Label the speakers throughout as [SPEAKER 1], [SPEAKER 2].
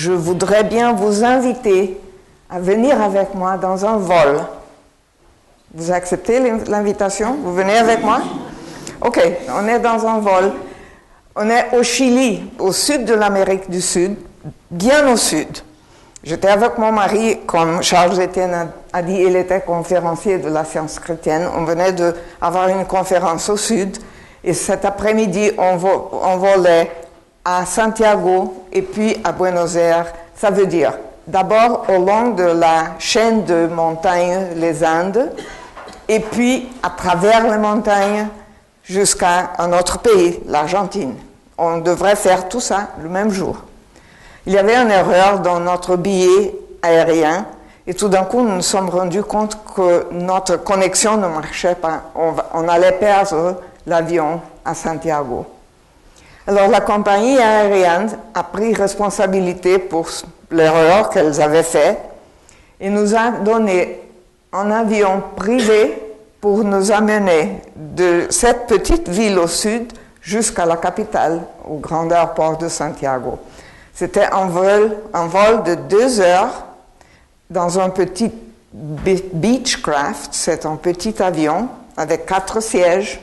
[SPEAKER 1] je voudrais bien vous inviter à venir avec moi dans un vol. Vous acceptez l'invitation? Vous venez avec moi? Ok, on est dans un vol. On est au Chili, au sud de l'Amérique du Sud, bien au sud. J'étais avec mon mari, comme Charles Etienne a dit, il était conférencier de la science chrétienne. On venait d'avoir une conférence au sud. Et cet après-midi, on volait à Santiago et puis à Buenos Aires. Ça veut dire, d'abord au long de la chaîne de montagnes, les Andes, et puis à travers les montagnes jusqu'à un autre pays, l'Argentine. On devrait faire tout ça le même jour. Il y avait une erreur dans notre billet aérien et tout d'un coup, nous nous sommes rendus compte que notre connexion ne marchait pas. On allait perdre l'avion à Santiago. Alors la compagnie aérienne a pris responsabilité pour l'erreur qu'elles avaient faite et nous a donné un avion privé pour nous amener de cette petite ville au sud jusqu'à la capitale, au grand aéroport de Santiago. C'était un vol de 2 heures dans un petit Beechcraft, c'est un petit avion avec 4 sièges.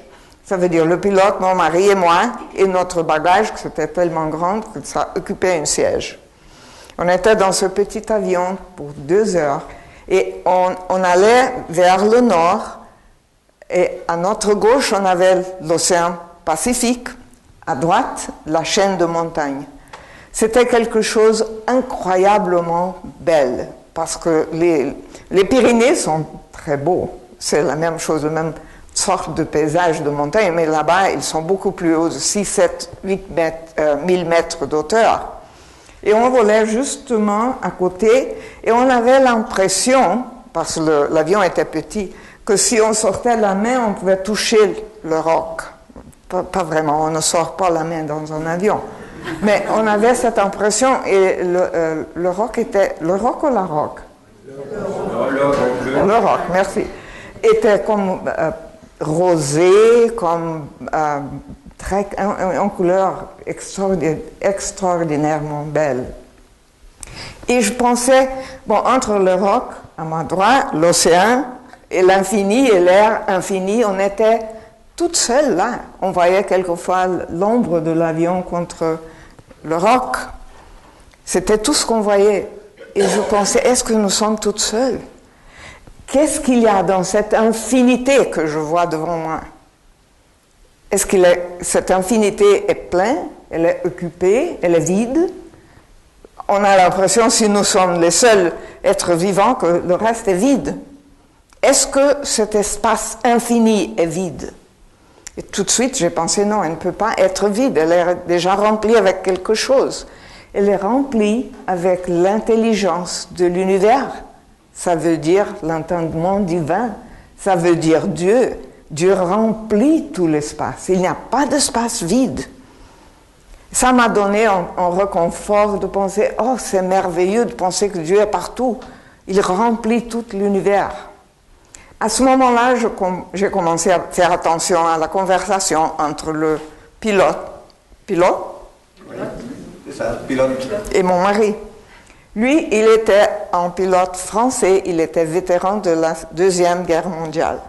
[SPEAKER 1] Ça veut dire le pilote, mon mari et moi, et notre bagage, que c'était tellement grand que ça occupait un siège. On était dans ce petit avion pour 2 heures et on allait vers le nord et à notre gauche, on avait l'océan Pacifique, à droite, la chaîne de montagnes. C'était quelque chose d'incroyablement belle parce que les Pyrénées sont très beaux. C'est la même chose, la même sorte de paysage de montagne, mais là-bas, ils sont beaucoup plus hauts, de 6, 7, 8 1000 mètres d'auteur. Et on volait justement à côté, et on avait l'impression, parce que l'avion était petit, que si on sortait la main, on pouvait toucher le roc. Pas vraiment, on ne sort pas la main dans un avion. Mais on avait cette impression, et le roc était... Le roc ou la roc? Le roc, merci. Était comme... rosé, comme en couleur extraordinairement belle. Et je pensais, bon, entre le roc, à ma droite, l'océan, et l'infini, et l'air infini, on était toutes seules là. On voyait quelquefois l'ombre de l'avion contre le roc. C'était tout ce qu'on voyait. Et je pensais, est-ce que nous sommes toutes seules? Qu'est-ce qu'il y a dans cette infinité que je vois devant moi? Est-ce que cette infinité est pleine? Elle est occupée? Elle est vide? On a l'impression, si nous sommes les seuls êtres vivants, que le reste est vide. Est-ce que cet espace infini est vide? Et tout de suite, j'ai pensé, non, elle ne peut pas être vide. Elle est déjà remplie avec quelque chose. Elle est remplie avec l'intelligence de l'univers. Ça veut dire l'entendement divin, ça veut dire Dieu. Dieu remplit tout l'espace. Il n'y a pas d'espace vide. Ça m'a donné un réconfort de penser, oh, c'est merveilleux de penser que Dieu est partout. Il remplit tout l'univers. À ce moment-là, j'ai commencé à faire attention à la conversation entre le pilote
[SPEAKER 2] Oui, c'est ça, pilote.
[SPEAKER 1] Et mon mari. Lui, il était un pilote français, il était vétéran de la Deuxième Guerre mondiale.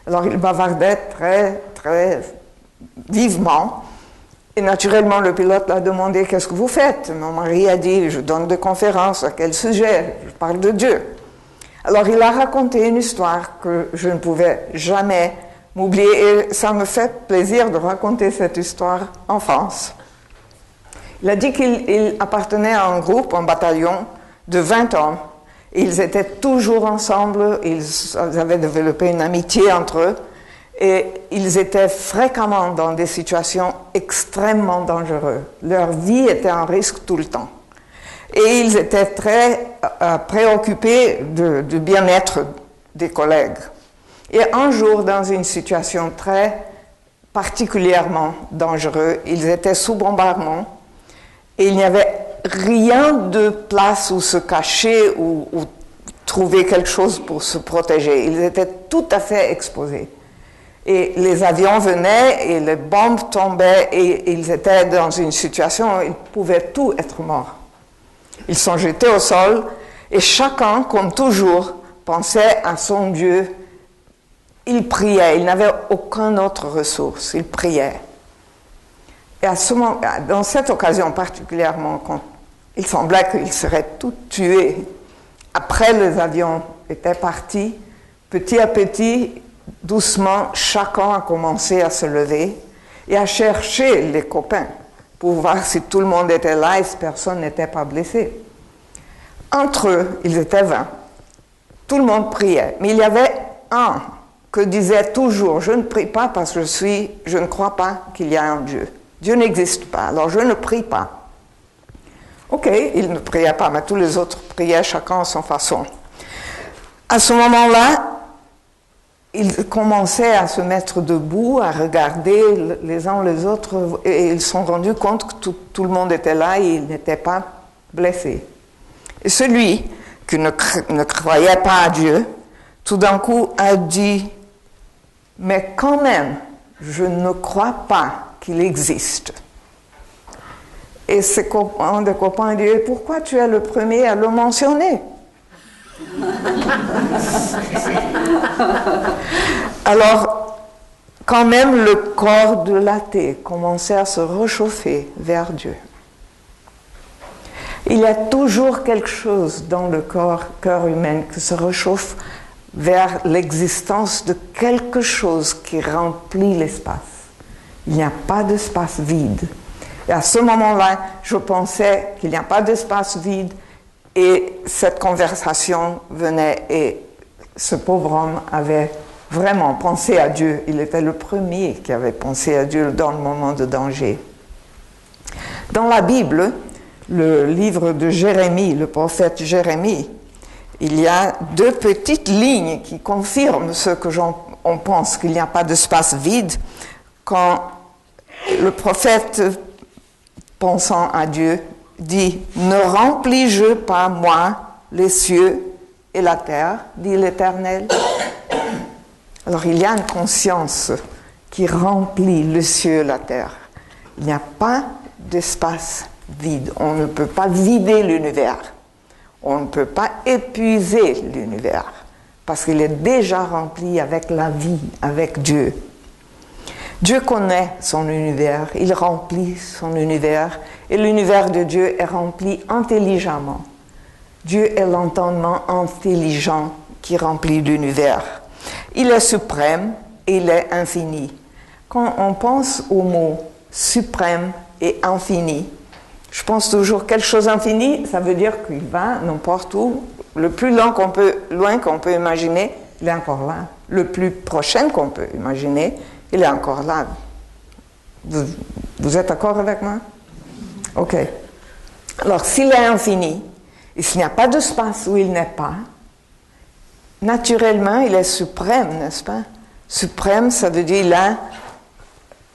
[SPEAKER 1] Alors, il bavardait très, très vivement. Et naturellement, le pilote l'a demandé, qu'est-ce que vous faites? Mon mari a dit, je donne des conférences. À quel sujet? Je parle de Dieu. Alors, il a raconté une histoire que je ne pouvais jamais m'oublier. Et ça me fait plaisir de raconter cette histoire en France. Il a dit qu'il appartenait à un groupe, un bataillon de 20 hommes. Ils étaient toujours ensemble, ils avaient développé une amitié entre eux et ils étaient fréquemment dans des situations extrêmement dangereuses. Leur vie était en risque tout le temps. Et ils étaient très préoccupés du bien-être des collègues. Et un jour, dans une situation très particulièrement dangereuse, ils étaient sous bombardement. Et il n'y avait rien de place où se cacher ou trouver quelque chose pour se protéger. Ils étaient tout à fait exposés. Et les avions venaient et les bombes tombaient et ils étaient dans une situation où ils pouvaient tous être morts. Ils sont jetés au sol et chacun, comme toujours, pensait à son Dieu. Il priait, il n'avait aucune autre ressource, il priait. Et à ce moment, dans cette occasion particulièrement, quand il semblait qu'ils seraient tous tués, après les avions étaient partis, petit à petit, doucement, chacun a commencé à se lever et à chercher les copains pour voir si tout le monde était là et si personne n'était pas blessé. Entre eux, ils étaient 20. Tout le monde priait, mais il y avait un que disait toujours « Je ne prie pas parce que je ne crois pas qu'il y a un Dieu. Dieu n'existe pas, alors je ne prie pas. » Ok, il ne priait pas, mais tous les autres priaient, chacun à son façon. À ce moment-là, ils commençaient à se mettre debout, à regarder les uns les autres, et ils se sont rendus compte que tout le monde était là et ils n'étaient pas blessés. Et celui qui ne croyait pas à Dieu, tout d'un coup a dit « Mais quand même, je ne crois pas qu'il existe. » Et un des copains dit « Pourquoi tu es le premier à le mentionner ?» Alors, quand même, le corps de l'athée commençait à se réchauffer vers Dieu. Il y a toujours quelque chose dans le cœur humain qui se réchauffe vers l'existence de quelque chose qui remplit l'espace. Il n'y a pas d'espace vide. Et à ce moment-là, je pensais qu'il n'y a pas d'espace vide et cette conversation venait et ce pauvre homme avait vraiment pensé à Dieu. Il était le premier qui avait pensé à Dieu dans le moment de danger. Dans la Bible, le livre de Jérémie, le prophète Jérémie, il y a 2 petites lignes qui confirment ce que on pense, qu'il n'y a pas d'espace vide. Quand le prophète, pensant à Dieu, dit « Ne remplis-je pas, moi, les cieux et la terre, dit l'Éternel ?» Alors il y a une conscience qui remplit le ciel et la terre. Il n'y a pas d'espace vide. On ne peut pas vider l'univers. On ne peut pas épuiser l'univers parce qu'il est déjà rempli avec la vie, avec Dieu. Dieu connaît son univers, il remplit son univers et l'univers de Dieu est rempli intelligemment. Dieu est l'entendement intelligent qui remplit l'univers. Il est suprême et il est infini. Quand on pense au mot suprême et infini, je pense toujours quelque chose d'infini, ça veut dire qu'il va n'importe où. Le plus loin qu'on peut imaginer, il est encore là. Le plus prochain qu'on peut imaginer, il est encore là. Vous êtes d'accord avec moi? Ok. Alors, s'il est infini, et s'il n'y a pas d'espace où il n'est pas, naturellement, il est suprême, n'est-ce pas? Suprême, ça veut dire qu'il a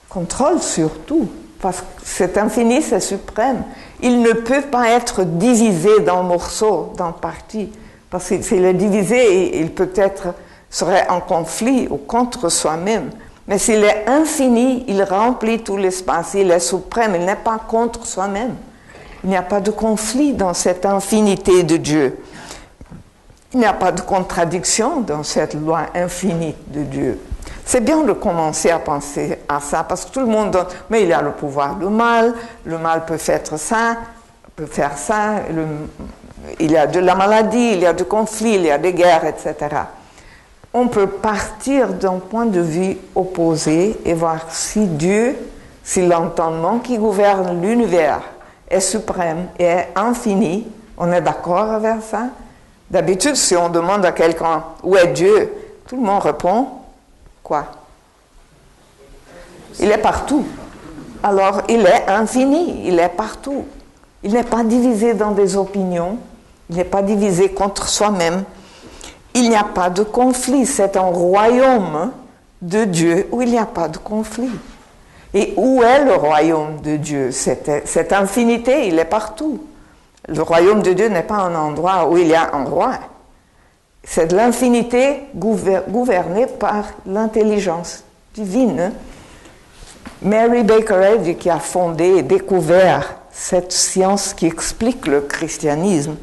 [SPEAKER 1] contrôle sur tout. Parce que cet infini, c'est suprême. Il ne peut pas être divisé dans morceaux, dans parties. Parce que s'il est divisé, il peut-être serait en conflit ou contre soi-même. Mais s'il est infini, il remplit tout l'espace. Il est suprême, il n'est pas contre soi-même. Il n'y a pas de conflit dans cette infinité de Dieu. Il n'y a pas de contradiction dans cette loi infinie de Dieu. C'est bien de commencer à penser à ça, parce que tout le monde donne, mais il y a le pouvoir du mal, le mal peut faire ça, il y a de la maladie, il y a du conflit, il y a des guerres, etc. On peut partir d'un point de vue opposé et voir si Dieu, si l'entendement qui gouverne l'univers est suprême et est infini, on est d'accord avec ça? D'habitude, si on demande à quelqu'un où est Dieu, tout le monde répond quoi? Il est partout. Alors, il est infini, il est partout. Il n'est pas divisé dans des opinions, il n'est pas divisé contre soi-même. Il n'y a pas de conflit, c'est un royaume de Dieu où il n'y a pas de conflit. Et où est le royaume de Dieu? Cette infinité, il est partout. Le royaume de Dieu n'est pas un endroit où il y a un roi. C'est de l'infinité gouvernée par l'intelligence divine. Mary Baker Eddy, qui a fondé et découvert cette science qui explique le christianisme,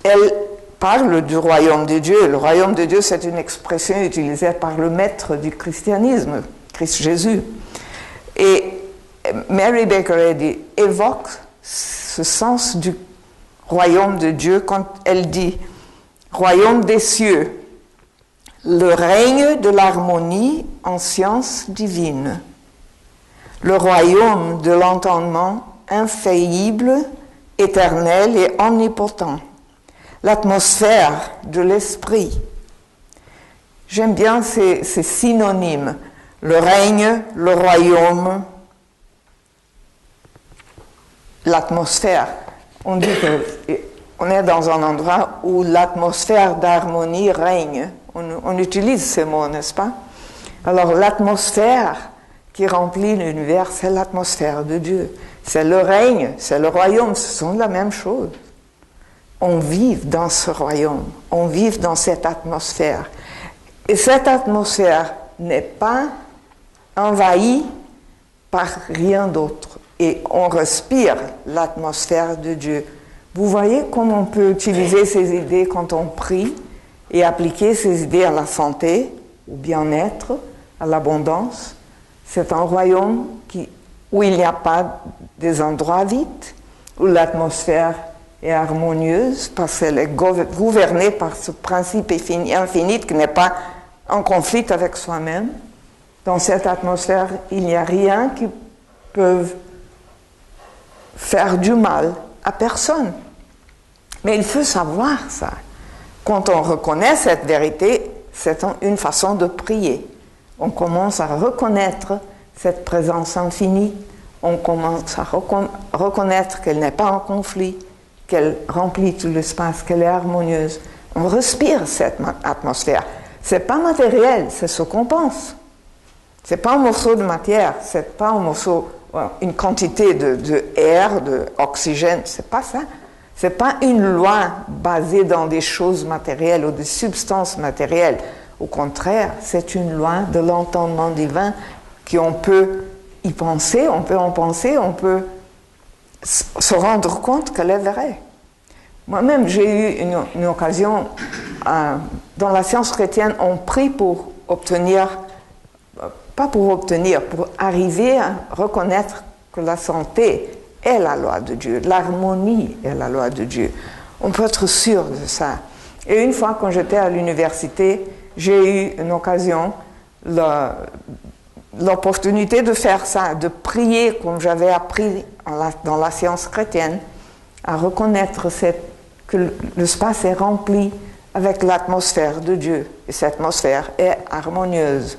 [SPEAKER 1] elle parle du royaume de Dieu. Le royaume de Dieu, c'est une expression utilisée par le maître du christianisme, Christ Jésus. Et Mary Baker Eddy évoque ce sens du royaume de Dieu quand elle dit « royaume des cieux, le règne de l'harmonie en science divine, le royaume de l'entendement infaillible, éternel et omnipotent, l'atmosphère de l'esprit. » J'aime bien ces synonymes, le règne, le royaume, l'atmosphère. On dit qu'on est dans un endroit où l'atmosphère d'harmonie règne. On utilise ces mots, n'est-ce pas? Alors l'atmosphère qui remplit l'univers, c'est l'atmosphère de Dieu. C'est le règne, c'est le royaume, ce sont la même chose. On vit dans ce royaume, on vit dans cette atmosphère. Et cette atmosphère n'est pas envahie par rien d'autre. Et on respire l'atmosphère de Dieu. Vous voyez comment on peut utiliser ces idées quand on prie et appliquer ces idées à la santé, au bien-être, à l'abondance. C'est un royaume où il n'y a pas des endroits vides, où l'atmosphère est harmonieuse parce qu'elle est gouvernée par ce principe infini qui n'est pas en conflit avec soi-même. Dans cette atmosphère, il n'y a rien qui peut faire du mal à personne. Mais il faut savoir ça. Quand on reconnaît cette vérité, c'est une façon de prier. On commence à reconnaître cette présence infinie. On commence à reconnaître qu'elle n'est pas en conflit, qu'elle remplit tout l'espace, qu'elle est harmonieuse. On respire cette atmosphère. C'est pas matériel, c'est ce qu'on pense. C'est pas un morceau de matière, c'est pas un morceau, une quantité de air, d'oxygène, c'est pas ça. C'est pas une loi basée dans des choses matérielles ou des substances matérielles. Au contraire, c'est une loi de l'entendement divin qu'on peut y penser, on peut en penser, on peut se rendre compte qu'elle est vraie. Moi-même, j'ai eu une occasion, dans la science chrétienne, on prie pour obtenir, pas pour obtenir, pour arriver à reconnaître que la santé est la loi de Dieu, l'harmonie est la loi de Dieu. On peut être sûr de ça. Et une fois, quand j'étais à l'université, j'ai eu une occasion, l'opportunité de faire ça, de prier comme j'avais appris dans la science chrétienne, à reconnaître que l'espace est rempli avec l'atmosphère de Dieu. Et cette atmosphère est harmonieuse.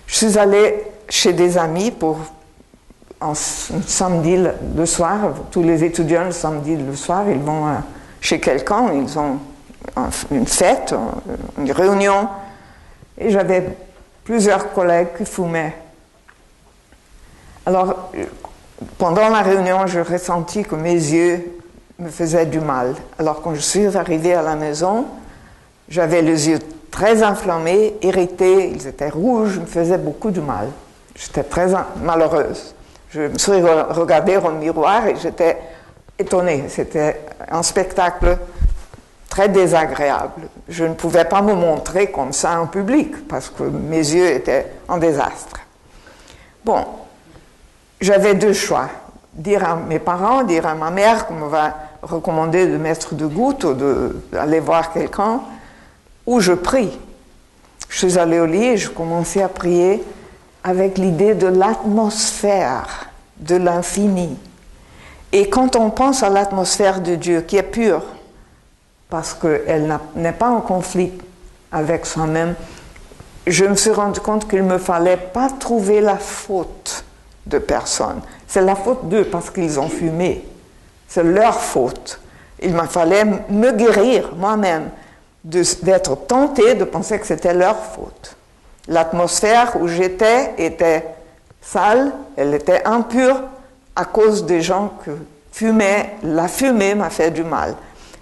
[SPEAKER 1] Je suis allée chez des amis pour un samedi le soir. Tous les étudiants, le samedi le soir, ils vont chez quelqu'un, ils ont une fête, une réunion. Et j'avais plusieurs collègues qui fumaient. Alors, pendant la réunion, je ressentis que mes yeux me faisaient du mal. Alors, quand je suis arrivée à la maison, j'avais les yeux très inflammés, irrités, ils étaient rouges, me faisaient beaucoup de mal. J'étais très malheureuse. Je me suis regardée au miroir et j'étais étonnée. C'était un spectacle très désagréable. Je ne pouvais pas me montrer comme ça en public parce que mes yeux étaient en désastre. Bon, j'avais deux choix. Dire à mes parents, dire à ma mère qu'on me va recommander de mettre de gouttes ou d'aller voir quelqu'un, ou je prie. Je suis allée au lit et je commençais à prier avec l'idée de l'atmosphère de l'infini. Et quand on pense à l'atmosphère de Dieu qui est pure, parce qu'elle n'est pas en conflit avec soi-même, je me suis rendu compte qu'il ne me fallait pas trouver la faute de personne. C'est la faute d'eux parce qu'ils ont fumé. C'est leur faute. Il me fallait me guérir moi-même d'être tentée de penser que c'était leur faute. L'atmosphère où j'étais était sale, elle était impure à cause des gens qui fumaient. La fumée m'a fait du mal.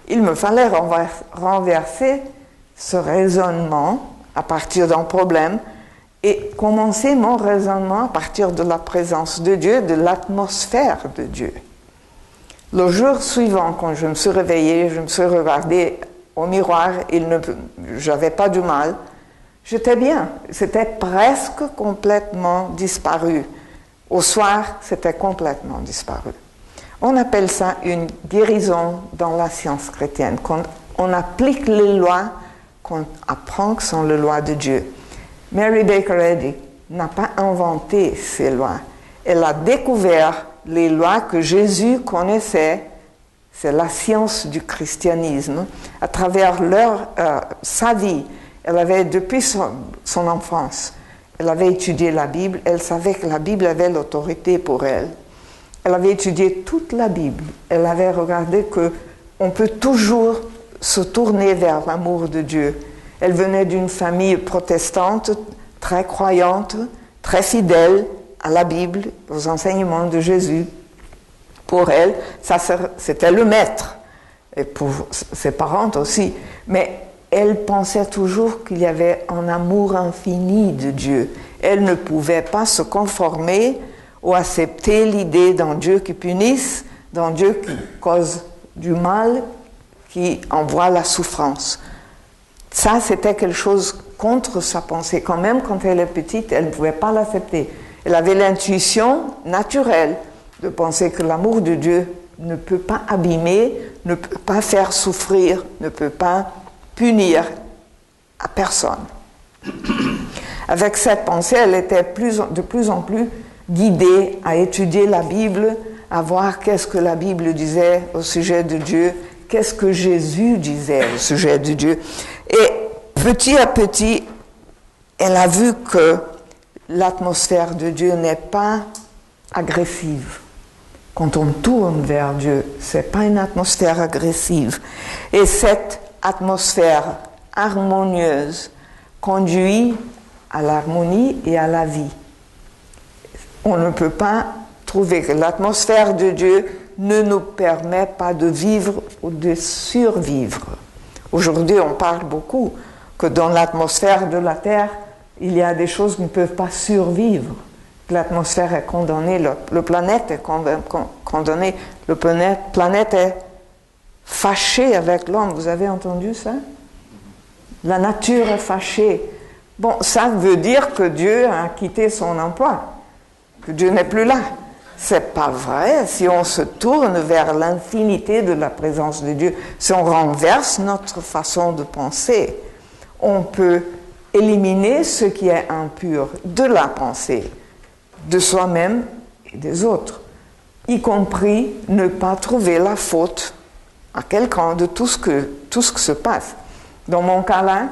[SPEAKER 1] Il me fallait renverser ce raisonnement à partir d'un problème et commencer mon raisonnement à partir de la présence de Dieu, de l'atmosphère de Dieu. Le jour suivant, quand je me suis réveillée, je me suis regardée au miroir, j'avais pas du mal. J'étais bien. C'était presque complètement disparu. Au soir, c'était complètement disparu. On appelle ça une guérison dans la science chrétienne. Quand on applique les lois qu'on apprend que sont les lois de Dieu. Mary Baker Eddy n'a pas inventé ces lois. Elle a découvert les lois que Jésus connaissait. C'est la science du christianisme. À travers sa vie, elle avait, depuis son enfance, elle avait étudié la Bible. Elle savait que la Bible avait l'autorité pour elle. Elle avait étudié toute la Bible. Elle avait regardé qu'on peut toujours se tourner vers l'amour de Dieu. Elle venait d'une famille protestante, très croyante, très fidèle à la Bible, aux enseignements de Jésus. Pour elle, c'était le maître, et pour ses parents aussi. Mais elle pensait toujours qu'il y avait un amour infini de Dieu. Elle ne pouvait pas se conformer ou accepter l'idée d'un Dieu qui punisse, d'un Dieu qui cause du mal, qui envoie la souffrance. Ça, c'était quelque chose contre sa pensée. Quand même, quand elle est petite, elle ne pouvait pas l'accepter. Elle avait l'intuition naturelle de penser que l'amour de Dieu ne peut pas abîmer, ne peut pas faire souffrir, ne peut pas punir à personne. Avec cette pensée, elle était de plus en plus guidée à étudier la Bible, à voir qu'est-ce que la Bible disait au sujet de Dieu, qu'est-ce que Jésus disait au sujet de Dieu. Et petit à petit, elle a vu que l'atmosphère de Dieu n'est pas agressive. Quand on tourne vers Dieu, ce n'est pas une atmosphère agressive. Et cette atmosphère harmonieuse conduit à l'harmonie et à la vie. On ne peut pas trouver que l'atmosphère de Dieu ne nous permet pas de vivre ou de survivre. Aujourd'hui, on parle beaucoup que dans l'atmosphère de la Terre, il y a des choses qui ne peuvent pas survivre. L'atmosphère est condamnée, la planète est condamnée, la planète est fâchée avec l'homme. Vous avez entendu ça? La nature est fâchée. Bon, ça veut dire que Dieu a quitté son emploi, que Dieu n'est plus là. C'est pas vrai. Si on se tourne vers l'infinité de la présence de Dieu, si on renverse notre façon de penser, on peut éliminer ce qui est impur de la pensée, de soi-même et des autres, y compris ne pas trouver la faute à quelqu'un de tout ce que se passe. Dans mon cas là,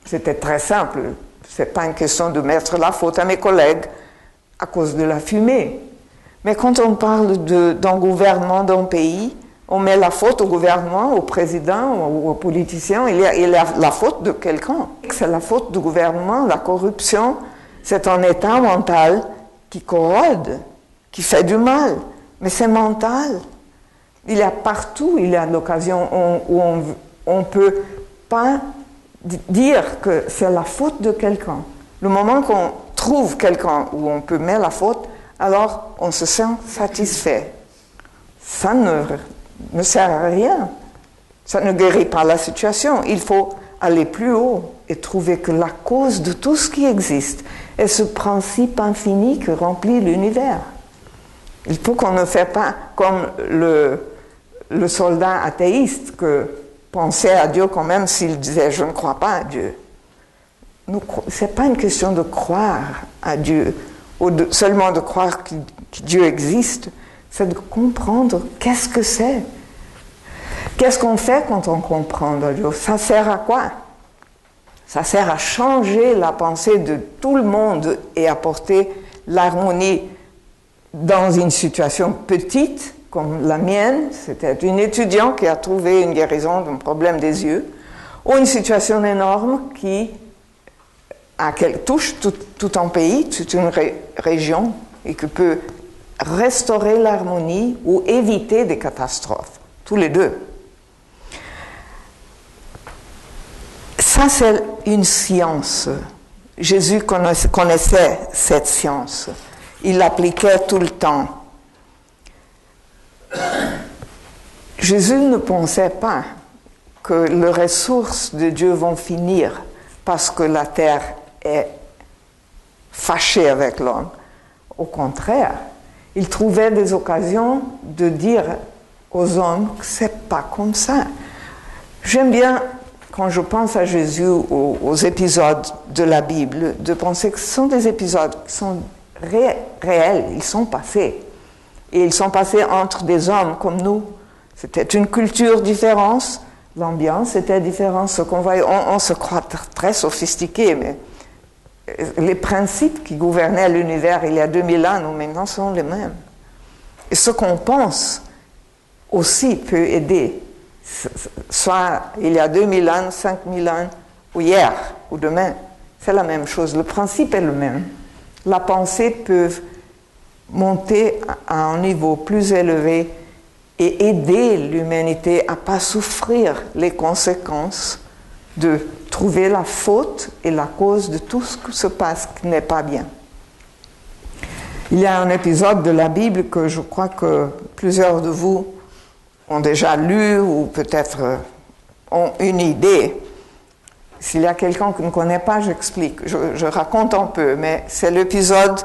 [SPEAKER 1] c'était très simple. C'est pas une question de mettre la faute à mes collègues à cause de la fumée. Mais quand on parle d'un gouvernement d'un pays, on met la faute au gouvernement, au président ou aux politiciens. Il y a la faute de quelqu'un. C'est la faute du gouvernement. La corruption, c'est un état mental qui corrode, qui fait du mal. Mais c'est mental. Il y a partout, il y a l'occasion où on ne peut pas dire que c'est la faute de quelqu'un. Le moment qu'on trouve quelqu'un où on peut mettre la faute, alors on se sent satisfait. Ça ne sert à rien. Ça ne guérit pas la situation. Il faut aller plus haut et trouver que la cause de tout ce qui existe est ce principe infini qui remplit l'univers. Il faut qu'on ne fait pas comme le soldat athéiste que pensait à Dieu quand même s'il disait « je ne crois pas à Dieu ». Ce n'est pas une question de croire à Dieu ou seulement de croire que Dieu existe, c'est de comprendre qu'est-ce que c'est. Qu'est-ce qu'on fait quand on comprend Dieu? Ça sert à quoi? Ça sert à changer la pensée de tout le monde et apporter l'harmonie dans une situation petite comme la mienne. C'était une étudiante qui a trouvé une guérison d'un problème des yeux, ou une situation énorme qui touche tout un pays, toute une région, et qui peut restaurer l'harmonie ou éviter des catastrophes, tous les deux. Ça, c'est une science. Jésus connaissait cette science. Il l'appliquait tout le temps. Jésus ne pensait pas que les ressources de Dieu vont finir parce que la terre est fâchée avec l'homme. Au contraire, il trouvait des occasions de dire aux hommes que c'est pas comme ça. J'aime bien, quand je pense à Jésus, aux épisodes de la Bible, de penser que ce sont des épisodes qui sont réels, ils sont passés. Et ils sont passés entre des hommes comme nous. C'était une culture différente, l'ambiance était différente, ce qu'on voyait, on se croit très sophistiqué, mais les principes qui gouvernaient l'univers il y a 2000 ans, nous maintenant, sont les mêmes. Et ce qu'on pense aussi peut aider, soit il y a 2000 ans, 5000 ans, ou hier, ou demain. C'est la même chose, le principe est le même. La pensée peut monter à un niveau plus élevé et aider l'humanité à ne pas souffrir les conséquences de trouver la faute et la cause de tout ce qui se passe qui n'est pas bien. Il y a un épisode de la Bible que je crois que plusieurs de vous ont déjà lu ou peut-être ont une idée. S'il y a quelqu'un qui ne connaît pas, j'explique. Je raconte un peu, mais c'est l'épisode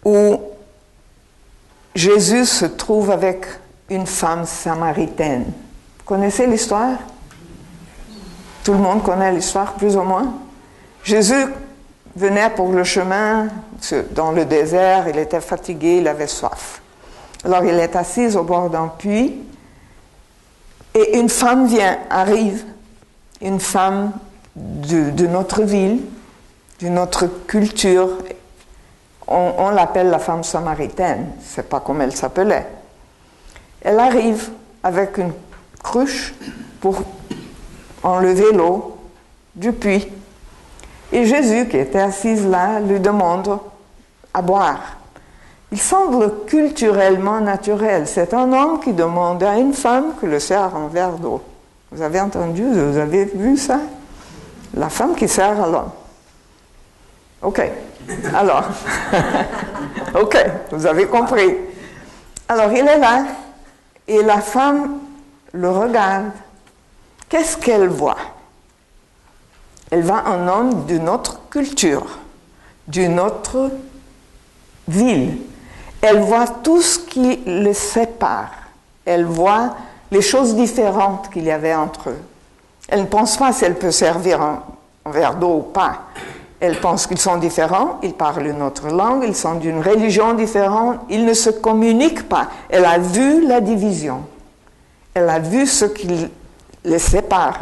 [SPEAKER 1] où Jésus se trouve avec une femme samaritaine. Vous connaissez l'histoire? Tout le monde connaît l'histoire, plus ou moins. Jésus venait pour le chemin dans le désert, il était fatigué, il avait soif. Alors il est assis au bord d'un puits et une femme arrive, une femme de notre ville, de notre culture. On l'appelle la femme samaritaine, c'est pas comme elle s'appelait. Elle arrive avec une cruche pour enlever l'eau du puits. Et Jésus, qui était assis là, lui demande à boire. Il semble culturellement naturel. C'est un homme qui demande à une femme que le sert un verre d'eau. Vous avez entendu, vous avez vu ça? La femme qui sert à l'homme. Ok. Alors, ok, vous avez compris. Alors, il est là, et la femme le regarde. Qu'est-ce qu'elle voit? Elle voit un homme d'une autre culture, d'une autre ville. Elle voit tout ce qui les sépare. Elle voit les choses différentes qu'il y avait entre eux. Elle ne pense pas si elle peut servir un verre d'eau ou pas. Elle pense qu'ils sont différents, ils parlent une autre langue, ils sont d'une religion différente, ils ne se communiquent pas. Elle a vu la division. Elle a vu ce qui les sépare.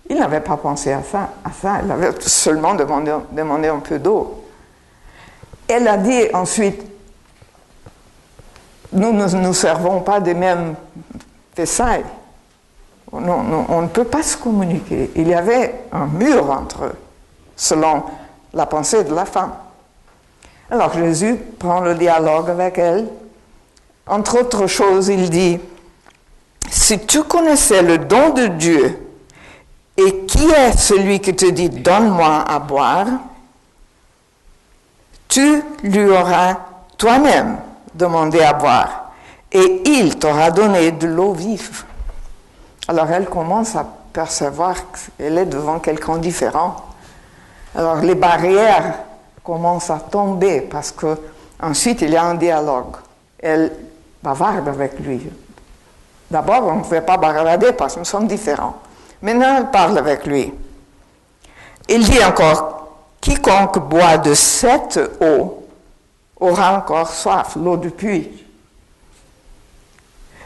[SPEAKER 1] Il n'avait pas pensé à ça. Il avait seulement demandé un peu d'eau. Elle a dit ensuite, nous ne nous servons pas des mêmes vaisselles. Non, on ne peut pas se communiquer. Il y avait un mur entre eux, selon la pensée de la femme. Alors Jésus prend le dialogue avec elle. Entre autres choses, il dit, « Si tu connaissais le don de Dieu, et qui est celui qui te dit, donne-moi à boire, tu lui auras toi-même demandé à boire, et il t'aura donné de l'eau vive. » Alors elle commence à percevoir qu'elle est devant quelqu'un de différent. Alors les barrières commencent à tomber parce que ensuite il y a un dialogue. Elle bavarde avec lui. D'abord, on ne pouvait pas bavarder parce que nous sommes différents. Maintenant, elle parle avec lui. Il dit encore, quiconque boit de cette eau aura encore soif, l'eau du puits.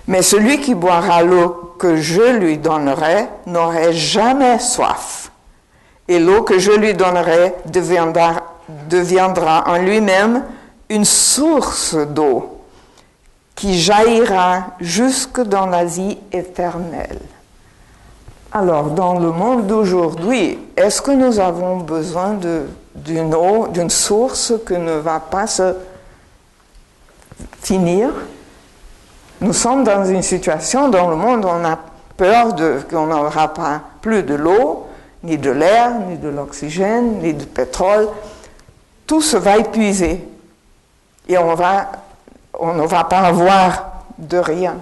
[SPEAKER 1] Mais celui qui boira l'eau que je lui donnerai n'aurait jamais soif. Et l'eau que je lui donnerai deviendra en lui-même une source d'eau qui jaillira jusque dans la vie éternelle. Alors, dans le monde d'aujourd'hui, est-ce que nous avons besoin d'une eau, d'une source qui ne va pas se finir? Nous sommes dans une situation dans le monde où on a peur qu'on n'aura pas plus de l'eau, ni de l'air, ni de l'oxygène, ni du pétrole. Tout se va épuiser et on ne va pas avoir de rien.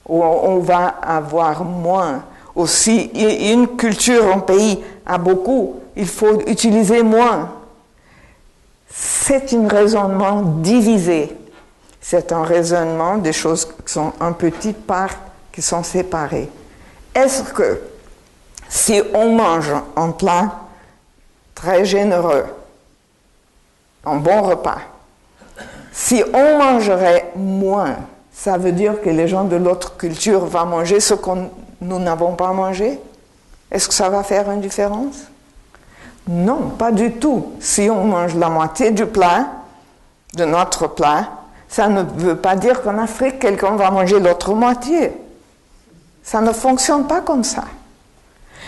[SPEAKER 1] où on va avoir moins. Aussi, une culture, un pays a beaucoup, il faut utiliser moins. C'est un raisonnement divisé. C'est un raisonnement des choses qui sont en petites parts, qui sont séparées. Est-ce que si on mange un plat très généreux, un bon repas, si on mangerait moins, ça veut dire que les gens de l'autre culture vont manger ce que nous n'avons pas mangé? Est-ce que ça va faire une différence? Non, pas du tout. Si on mange la moitié du plat, de notre plat, ça ne veut pas dire qu'en Afrique, quelqu'un va manger l'autre moitié. Ça ne fonctionne pas comme ça.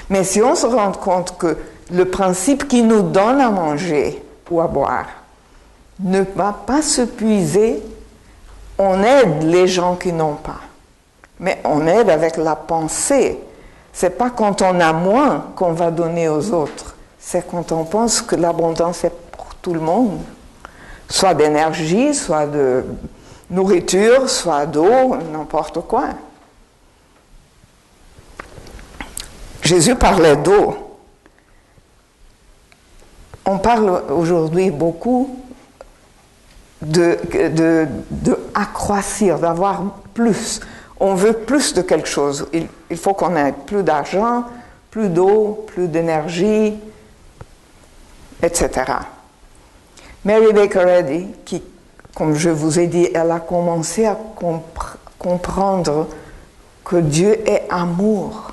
[SPEAKER 1] Mais si on se rend compte que le principe qui nous donne à manger ou à boire ne va pas se puiser, on aide les gens qui n'ont pas. Mais on aide avec la pensée. C'est pas quand on a moins qu'on va donner aux autres. C'est quand on pense que l'abondance est pour tout le monde. Soit d'énergie, soit de nourriture, soit d'eau, n'importe quoi. Jésus parlait d'eau. On parle aujourd'hui beaucoup d'accroissir, d'avoir plus. On veut plus de quelque chose. Il faut qu'on ait plus d'argent, plus d'eau, plus d'énergie, etc. Mary Baker Eddy, qui, comme je vous ai dit, elle a commencé à comprendre que Dieu est amour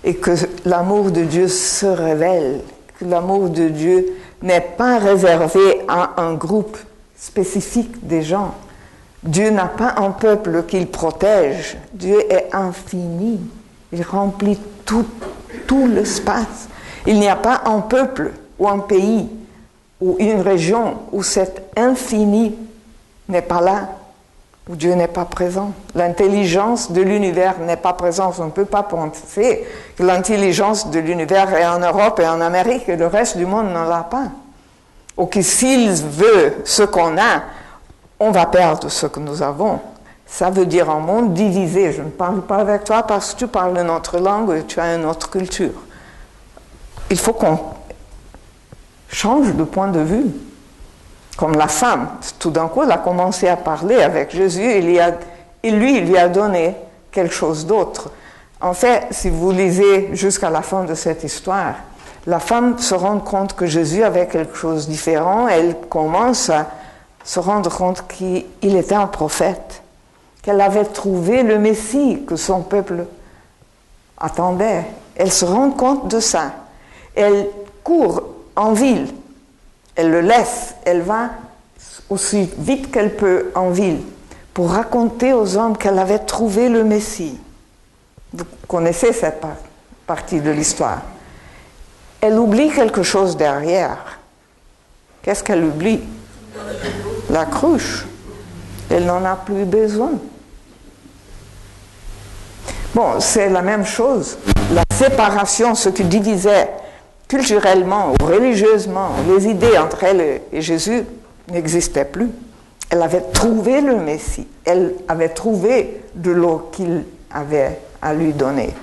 [SPEAKER 1] et que l'amour de Dieu se révèle, que l'amour de Dieu n'est pas réservé à un groupe spécifique des gens. Dieu n'a pas un peuple qu'il protège. Dieu est infini. Il remplit tout l'espace. Il n'y a pas un peuple ou un pays ou une région où cet infini n'est pas là, où Dieu n'est pas présent. L'intelligence de l'univers n'est pas présente. On ne peut pas penser que l'intelligence de l'univers est en Europe et en Amérique et le reste du monde n'en l'a pas. Ou que s'il veut ce qu'on a, on va perdre ce que nous avons. Ça veut dire un monde divisé. Je ne parle pas avec toi parce que tu parles une autre langue et tu as une autre culture. Il faut qu'on change de point de vue. Comme la femme, tout d'un coup, elle a commencé à parler avec Jésus et lui, il lui a donné quelque chose d'autre. En fait, si vous lisez jusqu'à la fin de cette histoire, la femme se rend compte que Jésus avait quelque chose de différent. Elle commence à se rendre compte qu'il était un prophète, qu'elle avait trouvé le Messie que son peuple attendait. Elle se rend compte de ça. Elle court en ville. Elle le laisse. Elle va aussi vite qu'elle peut en ville pour raconter aux hommes qu'elle avait trouvé le Messie. Vous connaissez cette partie de l'histoire. Elle oublie quelque chose derrière. Qu'est-ce qu'elle oublie? La cruche. Elle n'en a plus besoin. Bon, c'est la même chose. La séparation, ce qui divisait culturellement ou religieusement, les idées entre elle et Jésus n'existaient plus. Elle avait trouvé le Messie. Elle avait trouvé de l'eau qu'il avait à lui donner.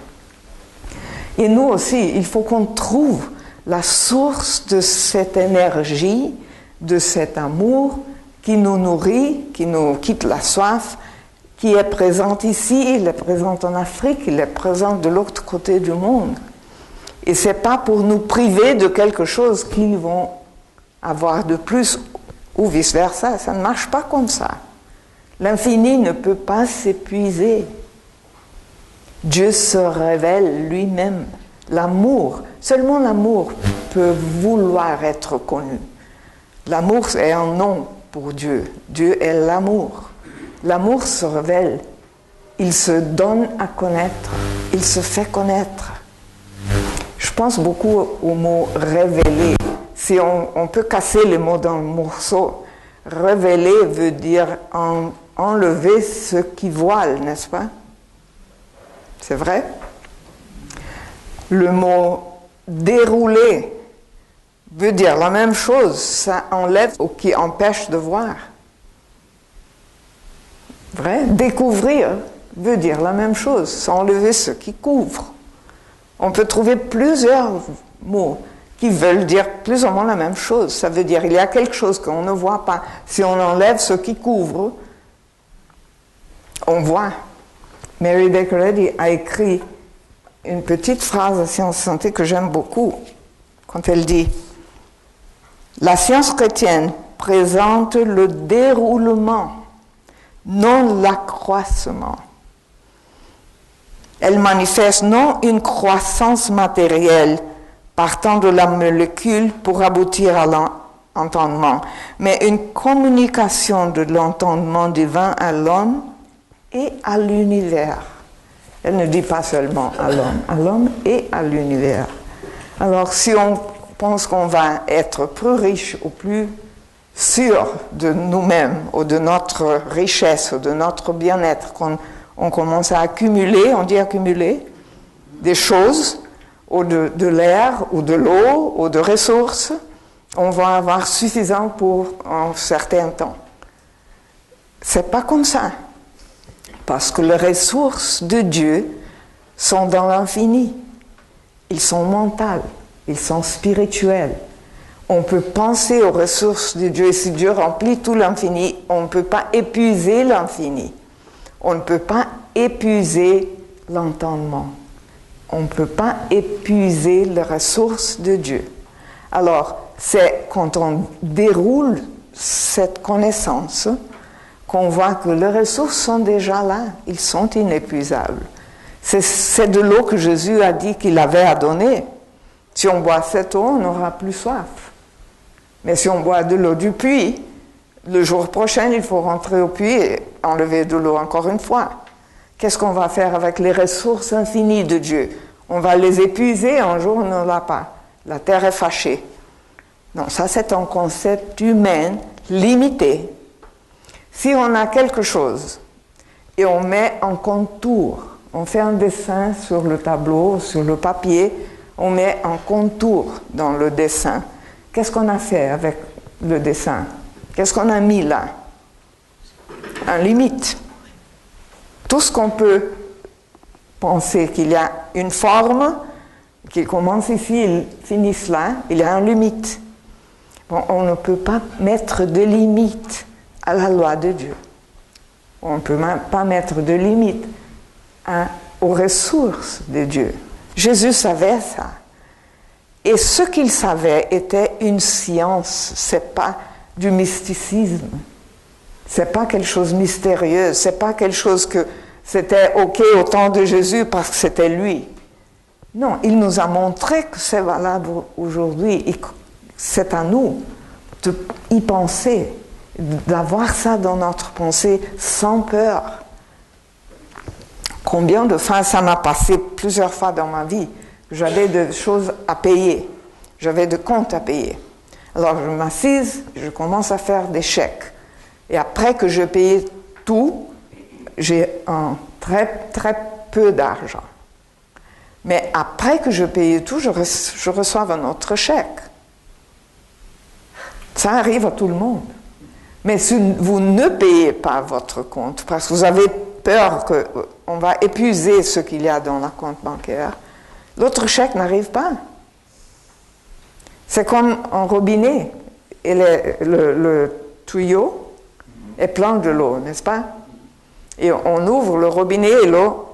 [SPEAKER 1] Et nous aussi, il faut qu'on trouve la source de cette énergie, de cet amour qui nous nourrit, qui nous quitte la soif, qui est présente ici, il est présent en Afrique, il est présent de l'autre côté du monde. Et ce n'est pas pour nous priver de quelque chose qu'ils vont avoir de plus ou vice-versa. Ça ne marche pas comme ça. L'infini ne peut pas s'épuiser. Dieu se révèle lui-même. L'amour, seulement l'amour peut vouloir être connu. L'amour est un nom pour Dieu. Dieu est l'amour. L'amour se révèle. Il se donne à connaître. Il se fait connaître. Je pense beaucoup au mot « révéler ». Si on peut casser les mots dans le morceau, « révéler » veut dire enlever ce qui voile, n'est-ce pas? C'est vrai? Le mot « dérouler » veut dire la même chose. Ça enlève ou qui empêche de voir. Vrai? Découvrir veut dire la même chose, sans enlever ce qui couvre. On peut trouver plusieurs mots qui veulent dire plus ou moins la même chose. Ça veut dire qu'il y a quelque chose qu'on ne voit pas. Si on enlève ce qui couvre, on voit. Mary Baker Eddy a écrit une petite phrase à Science Santé que j'aime beaucoup, quand elle dit « La science chrétienne présente le déroulement, non l'accroissement. Elle manifeste non une croissance matérielle partant de la molécule pour aboutir à l'entendement, mais une communication de l'entendement divin à l'homme et à l'univers. » Elle ne dit pas seulement à l'homme et à l'univers. Alors, si on pense qu'on va être plus riche ou plus sûr de nous-mêmes, ou de notre richesse, ou de notre bien-être, qu'on commence à accumuler, on dit accumuler, des choses, ou de l'air, ou de l'eau, ou de ressources, on va avoir suffisant pour un certain temps. C'est pas comme ça. Parce que les ressources de Dieu sont dans l'infini. Ils sont mentales, ils sont spirituels. On peut penser aux ressources de Dieu, et si Dieu remplit tout l'infini, on ne peut pas épuiser l'infini. On ne peut pas épuiser l'entendement. On ne peut pas épuiser les ressources de Dieu. Alors, c'est quand on déroule cette connaissance qu'on voit que les ressources sont déjà là, ils sont inépuisables. C'est de l'eau que Jésus a dit qu'il avait à donner. Si on boit cette eau, on n'aura plus soif. Mais si on boit de l'eau du puits, le jour prochain, il faut rentrer au puits et enlever de l'eau encore une fois. Qu'est-ce qu'on va faire avec les ressources infinies de Dieu? On va les épuiser, un jour on ne l'a pas. La terre est fâchée. Non, ça c'est un concept humain limité. Si on a quelque chose et on met en contour, on fait un dessin sur le tableau, sur le papier, on met un contour dans le dessin. Qu'est-ce qu'on a fait avec le dessin? Qu'est-ce qu'on a mis là? Un limite. Tout ce qu'on peut penser qu'il y a une forme qui commence ici et finisse là, il y a une limite. Bon, on ne peut pas mettre de limite à la loi de Dieu. On ne peut même pas mettre de limite aux ressources de Dieu. Jésus savait ça. Et ce qu'il savait était une science, c'est pas du mysticisme. C'est pas quelque chose de mystérieux, c'est pas quelque chose que c'était OK au temps de Jésus parce que c'était lui. Non, il nous a montré que c'est valable aujourd'hui. Et c'est à nous d'y penser, d'avoir ça dans notre pensée sans peur. Combien de fois ça m'a passé plusieurs fois dans ma vie. J'avais des choses à payer, j'avais des comptes à payer. Alors je m'assise, je commence à faire des chèques. Et après que je payais tout, j'ai un très très peu d'argent. Mais après que je payais tout, je reçois un autre chèque. Ça arrive à tout le monde. Mais si vous ne payez pas votre compte, parce que vous avez peur qu'on va épuiser ce qu'il y a dans la compte bancaire, l'autre chèque n'arrive pas. C'est comme un robinet. Et le tuyau est plein de l'eau, n'est-ce pas? Et on ouvre le robinet et l'eau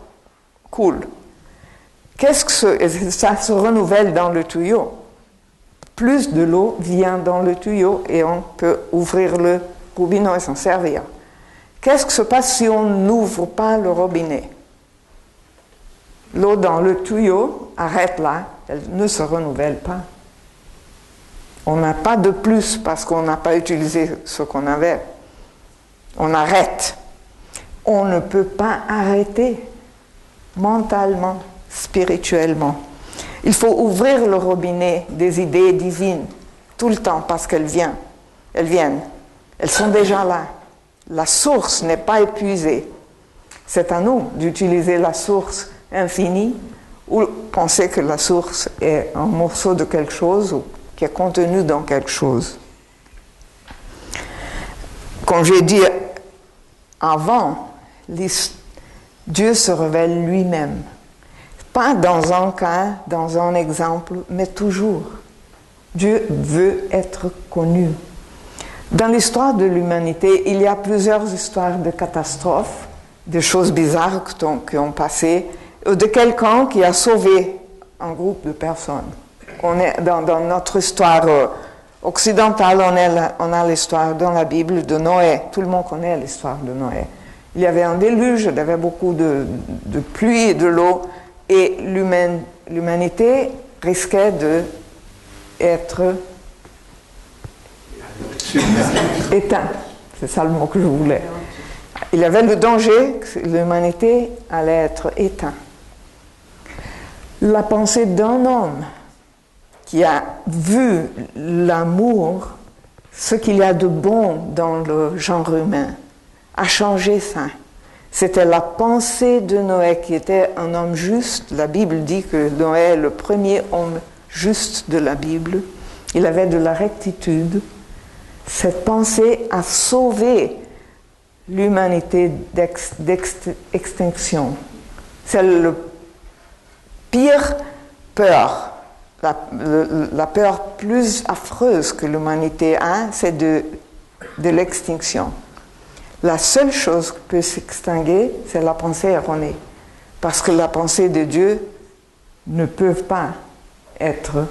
[SPEAKER 1] coule. Ça se renouvelle dans le tuyau. Plus de l'eau vient dans le tuyau et on peut ouvrir le robinet et s'en servir. Qu'est-ce qui se passe si on n'ouvre pas le robinet? L'eau dans le tuyau arrête là, elle ne se renouvelle pas. On n'a pas de plus parce qu'on n'a pas utilisé ce qu'on avait. On arrête. On ne peut pas arrêter mentalement, spirituellement. Il faut ouvrir le robinet des idées divines tout le temps parce qu'elles viennent. Elles sont déjà là. La source n'est pas épuisée. C'est à nous d'utiliser la source infinie ou penser que la source est un morceau de quelque chose ou qui est contenu dans quelque chose. Comme j'ai dit avant, Dieu se révèle lui-même. Pas dans un cas, dans un exemple, mais toujours. Dieu veut être connu. Dans l'histoire de l'humanité, il y a plusieurs histoires de catastrophes, de choses bizarres qui ont passé, ou de quelqu'un qui a sauvé un groupe de personnes. On est dans notre histoire occidentale, on a l'histoire dans la Bible de Noé. Tout le monde connaît l'histoire de Noé. Il y avait un déluge, il y avait beaucoup de pluie et de l'eau, et l'humanité risquait d'être éteinte. C'est ça le mot que je voulais. Il y avait le danger que l'humanité allait être éteinte. La pensée d'un homme qui a vu l'amour, ce qu'il y a de bon dans le genre humain, a changé ça. C'était la pensée de Noé qui était un homme juste. La Bible dit que Noé est le premier homme juste de la Bible. Il avait de la rectitude. Cette pensée a sauvé l'humanité d'extinction. C'est la pire peur. La peur plus affreuse que l'humanité a, c'est de l'extinction. La seule chose qui peut s'extinguer, c'est la pensée erronée. Parce que la pensée de Dieu ne peut pas être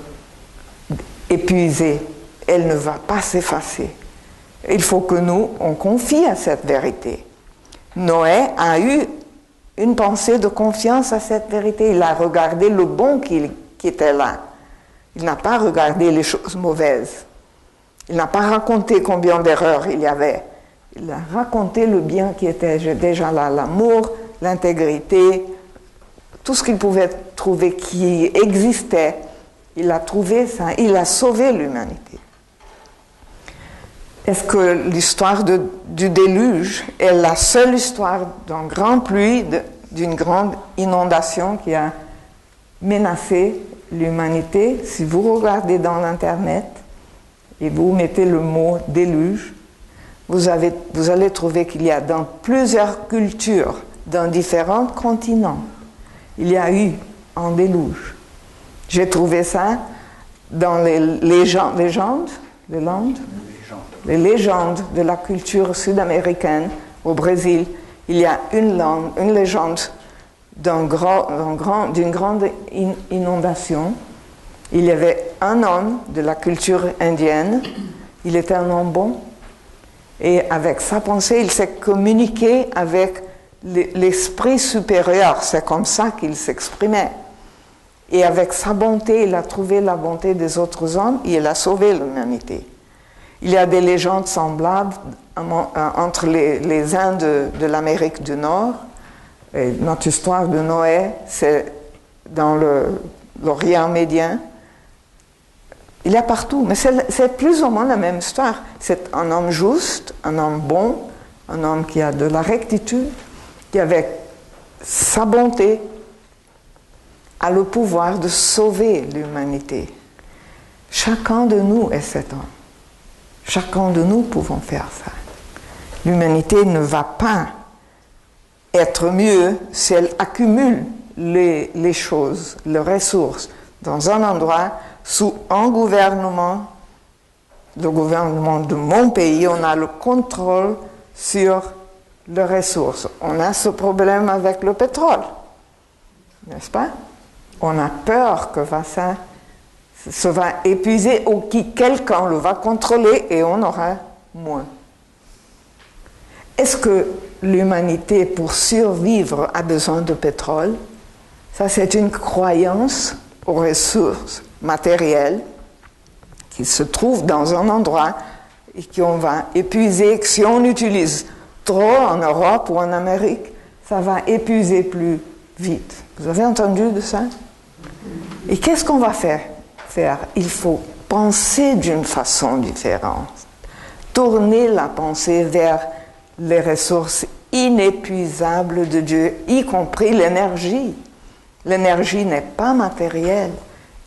[SPEAKER 1] épuisée. Elle ne va pas s'effacer. Il faut que nous, on confie à cette vérité. Noé a eu une pensée de confiance à cette vérité. Il a regardé le bon qui était là. Il n'a pas regardé les choses mauvaises. Il n'a pas raconté combien d'erreurs il y avait. Il a raconté le bien qui était déjà là, l'amour, l'intégrité, tout ce qu'il pouvait trouver qui existait. Il a trouvé ça, il a sauvé l'humanité. Est-ce que l'histoire du déluge est la seule histoire d'une grande pluie, d'une grande inondation qui a menacé l'humanité? Si vous regardez dans l'Internet et vous mettez le mot déluge, vous allez trouver qu'il y a dans plusieurs cultures, dans différents continents, il y a eu un déluge. J'ai trouvé ça dans les légendes de la culture sud-américaine. Au Brésil, il y a une légende d'une grande inondation. Il y avait un homme de la culture indienne, il était un homme bon, et avec sa pensée, il s'est communiqué avec l'esprit supérieur, c'est comme ça qu'il s'exprimait. Et avec sa bonté, il a trouvé la bonté des autres hommes et il a sauvé l'humanité. Il y a des légendes semblables entre les Indes de l'Amérique du Nord. Et notre histoire de Noé, c'est dans l'Orient Médien. Il y a partout, mais c'est plus ou moins la même histoire. C'est un homme juste, un homme bon, un homme qui a de la rectitude, qui avec sa bonté a le pouvoir de sauver l'humanité. Chacun de nous est cet homme. Chacun de nous pouvons faire ça. L'humanité ne va pas être mieux si elle accumule les choses, les ressources, dans un endroit, sous un gouvernement, le gouvernement de mon pays, on a le contrôle sur les ressources. On a ce problème avec le pétrole, n'est-ce pas? On a peur que ça se va épuiser ou que quelqu'un le va contrôler et on aura moins. Est-ce que l'humanité, pour survivre, a besoin de pétrole? Ça, c'est une croyance aux ressources matérielles qui se trouvent dans un endroit et qu'on va épuiser. Si on utilise trop en Europe ou en Amérique, ça va épuiser plus vite. Vous avez entendu de ça? Et qu'est-ce qu'on va faire? Il faut penser d'une façon différente. Tourner la pensée vers les ressources inépuisables de Dieu, y compris l'énergie. L'énergie n'est pas matérielle.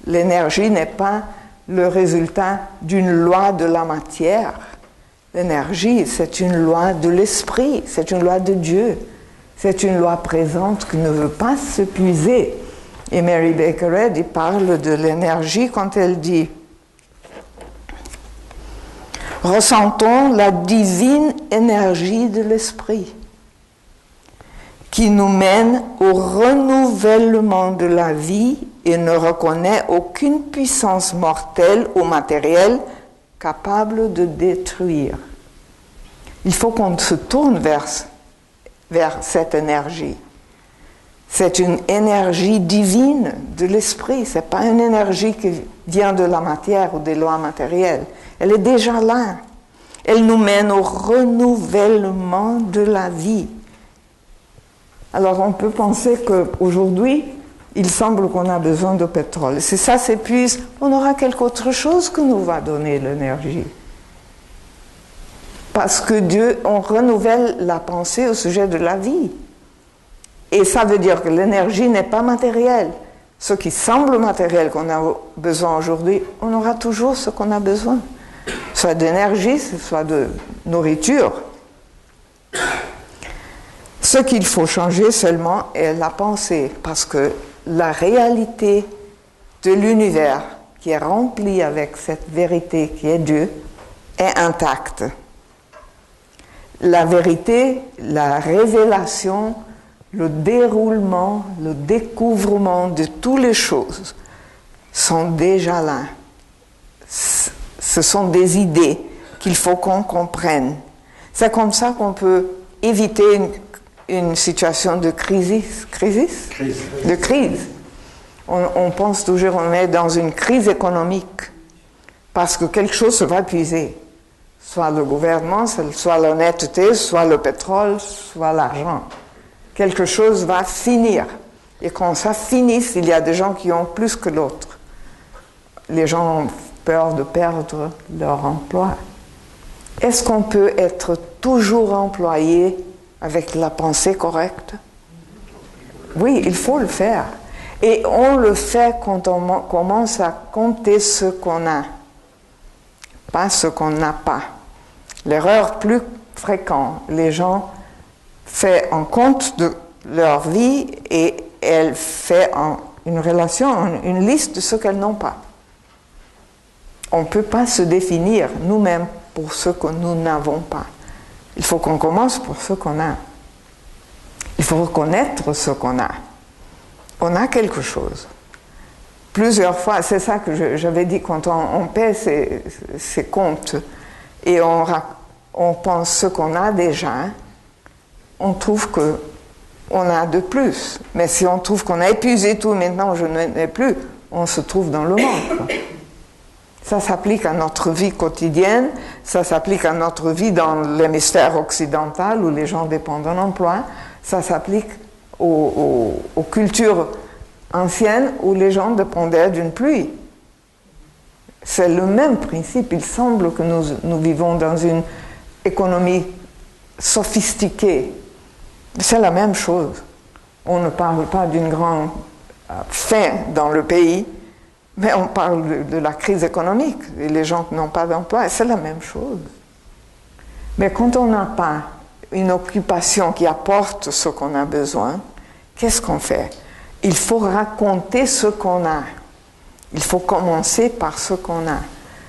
[SPEAKER 1] L'énergie n'est pas le résultat d'une loi de la matière. L'énergie, c'est une loi de l'esprit, c'est une loi de Dieu. C'est une loi présente qui ne veut pas s'épuiser. Et Mary Baker Eddy parle de l'énergie quand elle dit « Ressentons la divine énergie de l'esprit qui nous mène au renouvellement de la vie et ne reconnaît aucune puissance mortelle ou matérielle capable de détruire. » Il faut qu'on se tourne vers cette énergie. C'est une énergie divine de l'esprit. Ce n'est pas une énergie qui vient de la matière ou des lois matérielles. Elle est déjà là. Elle nous mène au renouvellement de la vie. Alors on peut penser qu'aujourd'hui, il semble qu'on a besoin de pétrole. Si ça s'épuise, on aura quelque autre chose qui nous va donner l'énergie. Parce que Dieu, on renouvelle la pensée au sujet de la vie. Et ça veut dire que l'énergie n'est pas matérielle. Ce qui semble matériel qu'on a besoin aujourd'hui, on aura toujours ce qu'on a besoin. Soit d'énergie, soit de nourriture. Ce qu'il faut changer seulement est la pensée, parce que la réalité de l'univers qui est remplie avec cette vérité qui est Dieu est intacte. La vérité, la révélation, le déroulement, le découvrement de toutes les choses sont déjà là. Ce sont des idées qu'il faut qu'on comprenne. C'est comme ça qu'on peut éviter une situation de crise. De crise. On pense toujours qu'on est dans une crise économique parce que quelque chose se va épuiser. Soit le gouvernement, soit l'honnêteté, soit le pétrole, soit l'argent. Quelque chose va finir. Et quand ça finisse, il y a des gens qui ont plus que l'autre. Les gens ont peur de perdre leur emploi. Est-ce qu'on peut être toujours employé avec la pensée correcte? Oui, il faut le faire. Et on le fait quand on commence à compter ce qu'on a, pas ce qu'on n'a pas. L'erreur plus fréquente, les gens font en compte de leur vie et elles font une relation, une liste de ce qu'elles n'ont pas. On ne peut pas se définir nous-mêmes pour ce que nous n'avons pas. Il faut qu'on commence pour ce qu'on a. Il faut reconnaître ce qu'on a. On a quelque chose. Plusieurs fois, c'est ça que j'avais dit quand on paie ses comptes et on pense ce qu'on a déjà, on trouve qu'on a de plus. Mais si on trouve qu'on a épuisé tout, maintenant je n'en ai plus, on se trouve dans le manque. Ça s'applique à notre vie quotidienne, ça s'applique à notre vie dans l'hémisphère occidental où les gens dépendent d'un emploi, ça s'applique aux cultures anciennes où les gens dépendaient d'une pluie. C'est le même principe. Il semble que nous vivons dans une économie sophistiquée. C'est la même chose. On ne parle pas d'une grande faim dans le pays, mais on parle de la crise économique et les gens qui n'ont pas d'emploi. C'est la même chose. Mais quand on n'a pas une occupation qui apporte ce qu'on a besoin, qu'est-ce qu'on fait? Il faut raconter ce qu'on a. Il faut commencer par ce qu'on a.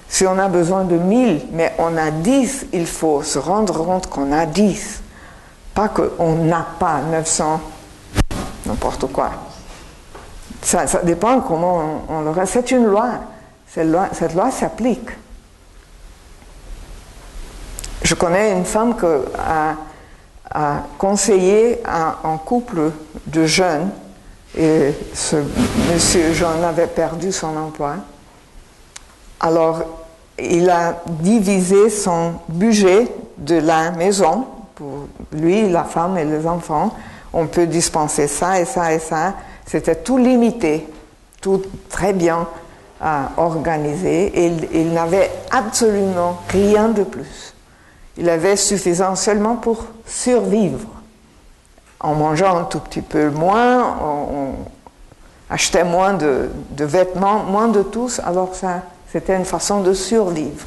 [SPEAKER 1] Si on a besoin de 1000, mais on a 10, il faut se rendre compte qu'on a 10. Pas qu'on n'a pas 900, n'importe quoi. Ça dépend comment on le reste. C'est une loi. Cette loi s'applique. Je connais une femme qui a conseillé un couple de jeunes, et ce monsieur jeune avait perdu son emploi. Alors, il a divisé son budget de la maison, pour lui, la femme et les enfants. On peut dispenser ça et ça et ça. C'était tout limité, tout très bien organisé, et il n'avait absolument rien de plus. Il avait suffisant seulement pour survivre. En mangeant un tout petit peu moins, on achetait moins de vêtements, moins de tout, alors ça, c'était une façon de survivre.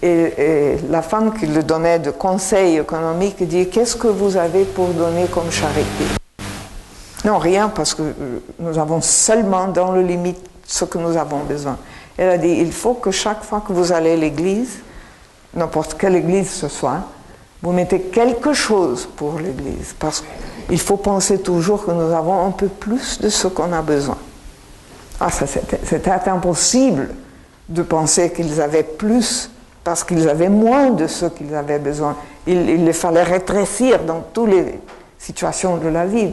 [SPEAKER 1] Et la femme qui lui donnait de conseils économiques dit: qu'est-ce que vous avez pour donner comme charité? Non, rien, parce que nous avons seulement dans le limite ce que nous avons besoin. Elle a dit: il faut que chaque fois que vous allez à l'église, n'importe quelle église ce soit, vous mettez quelque chose pour l'église, parce qu'il faut penser toujours que nous avons un peu plus de ce qu'on a besoin. Ah, ça, c'était impossible de penser qu'ils avaient plus, parce qu'ils avaient moins de ce qu'ils avaient besoin. Il les fallait rétrécir dans toutes les situations de la vie.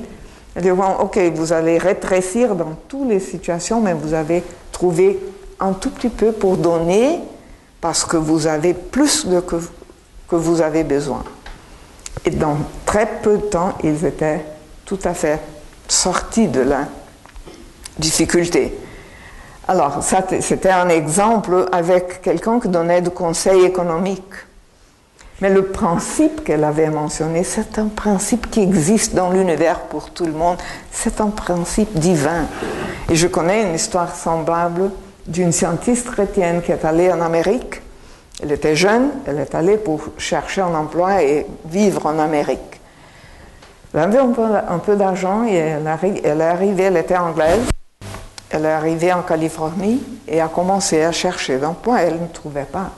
[SPEAKER 1] Elle dit: bon, ok, vous allez rétrécir dans toutes les situations, mais vous avez trouvé un tout petit peu pour donner, parce que vous avez plus de que vous avez besoin. Et dans très peu de temps, ils étaient tout à fait sortis de la difficulté. Alors, ça, c'était un exemple avec quelqu'un qui donnait des conseils économiques. Mais le principe qu'elle avait mentionné, c'est un principe qui existe dans l'univers pour tout le monde. C'est un principe divin. Et je connais une histoire semblable d'une scientiste chrétienne qui est allée en Amérique. Elle était jeune, elle est allée pour chercher un emploi et vivre en Amérique. Elle avait un peu d'argent et elle est arrivée, elle était anglaise. Elle est arrivée en Californie et a commencé à chercher d'emploi. Elle ne trouvait pas.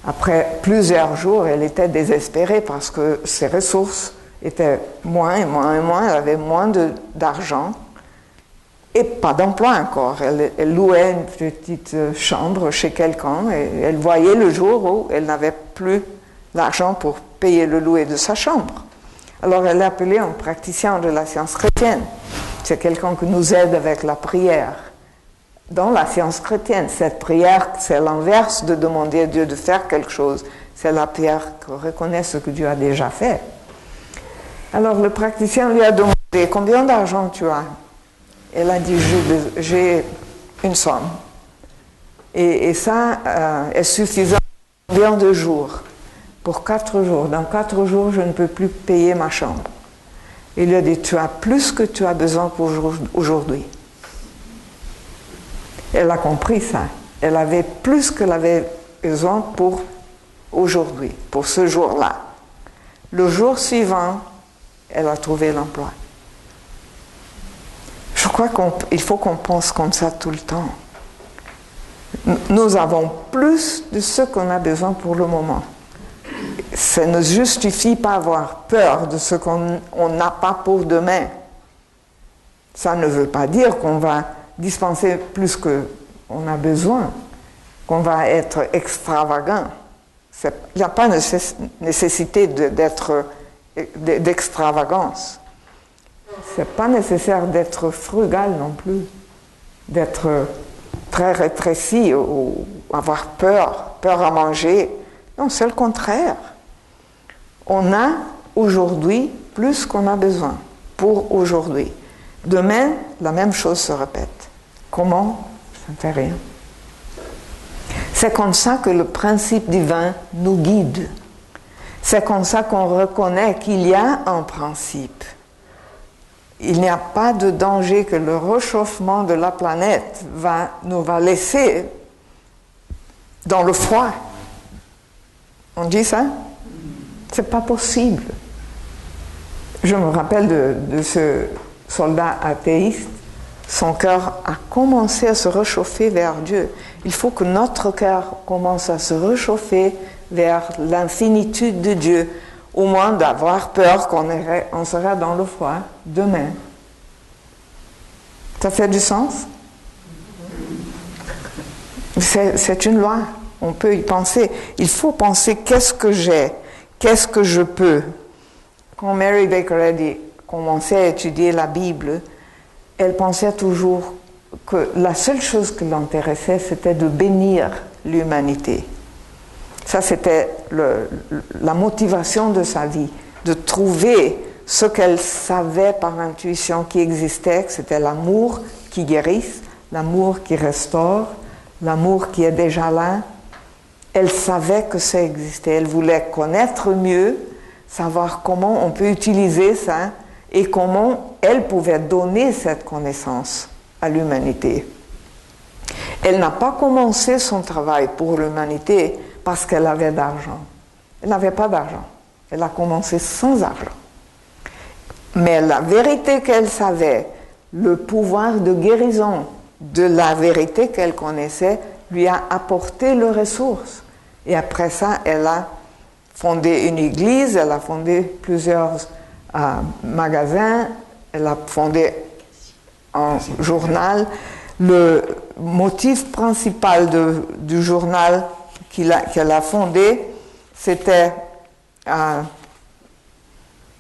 [SPEAKER 1] Après plusieurs jours, elle était désespérée parce que ses ressources étaient moins et moins et moins. Elle avait moins d'argent et pas d'emploi encore. Elle louait une petite chambre chez quelqu'un et elle voyait le jour où elle n'avait plus l'argent pour payer le loyer de sa chambre. Alors elle a appelé un praticien de la science chrétienne. C'est quelqu'un qui nous aide avec la prière. Dans la science chrétienne, cette prière, c'est l'inverse de demander à Dieu de faire quelque chose. C'est la prière qui reconnaît ce que Dieu a déjà fait. Alors le praticien lui a demandé: combien d'argent tu as? Elle a dit: j'ai une somme. Et ça est suffisant pour combien de jours? Pour 4 jours. Dans 4 jours, je ne peux plus payer ma chambre. Il lui a dit: tu as plus que tu as besoin pour aujourd'hui. Elle a compris ça. Elle avait plus qu'elle avait besoin pour aujourd'hui, pour ce jour-là. Le jour suivant, elle a trouvé l'emploi. Je crois qu'il faut qu'on pense comme ça tout le temps. Nous avons plus de ce qu'on a besoin pour le moment. Ça ne justifie pas avoir peur de ce qu'on n'a pas pour demain. Ça ne veut pas dire qu'on va dispenser plus qu'on a besoin, qu'on va être extravagant. Il n'y a pas nécessité d'extravagance. Ce n'est pas nécessaire d'être frugal non plus, d'être très rétréci ou avoir peur à manger. Non, c'est le contraire. On a aujourd'hui plus qu'on a besoin pour aujourd'hui. Demain, la même chose se répète. Comment? Ça ne fait rien. C'est comme ça que le principe divin nous guide. C'est comme ça qu'on reconnaît qu'il y a un principe. Il n'y a pas de danger que le réchauffement de la planète nous va laisser dans le froid. On dit ça? C'est pas possible. Je me rappelle de ce soldat athéiste. Son cœur a commencé à se réchauffer vers Dieu. Il faut que notre cœur commence à se réchauffer vers l'infinitude de Dieu, au moins d'avoir peur qu'on sera dans le froid demain. Ça fait du sens? C'est une loi. On peut y penser. Il faut penser: qu'est-ce que j'ai? Qu'est-ce que je peux? Quand Mary Baker Eddy commençait à étudier la Bible, elle pensait toujours que la seule chose qui l'intéressait, c'était de bénir l'humanité. Ça, c'était la motivation de sa vie, de trouver ce qu'elle savait par intuition qui existait, que c'était l'amour qui guérisse, l'amour qui restaure, l'amour qui est déjà là. Elle savait que ça existait. Elle voulait connaître mieux, savoir comment on peut utiliser ça et comment elle pouvait donner cette connaissance à l'humanité. Elle n'a pas commencé son travail pour l'humanité parce qu'elle avait d'argent. Elle n'avait pas d'argent. Elle a commencé sans argent. Mais la vérité qu'elle savait, le pouvoir de guérison de la vérité qu'elle connaissait, lui a apporté les ressources. Et après ça, elle a fondé une église, elle a fondé plusieurs magasins, elle a fondé un journal. Le motif principal du journal qu'elle a fondé, c'était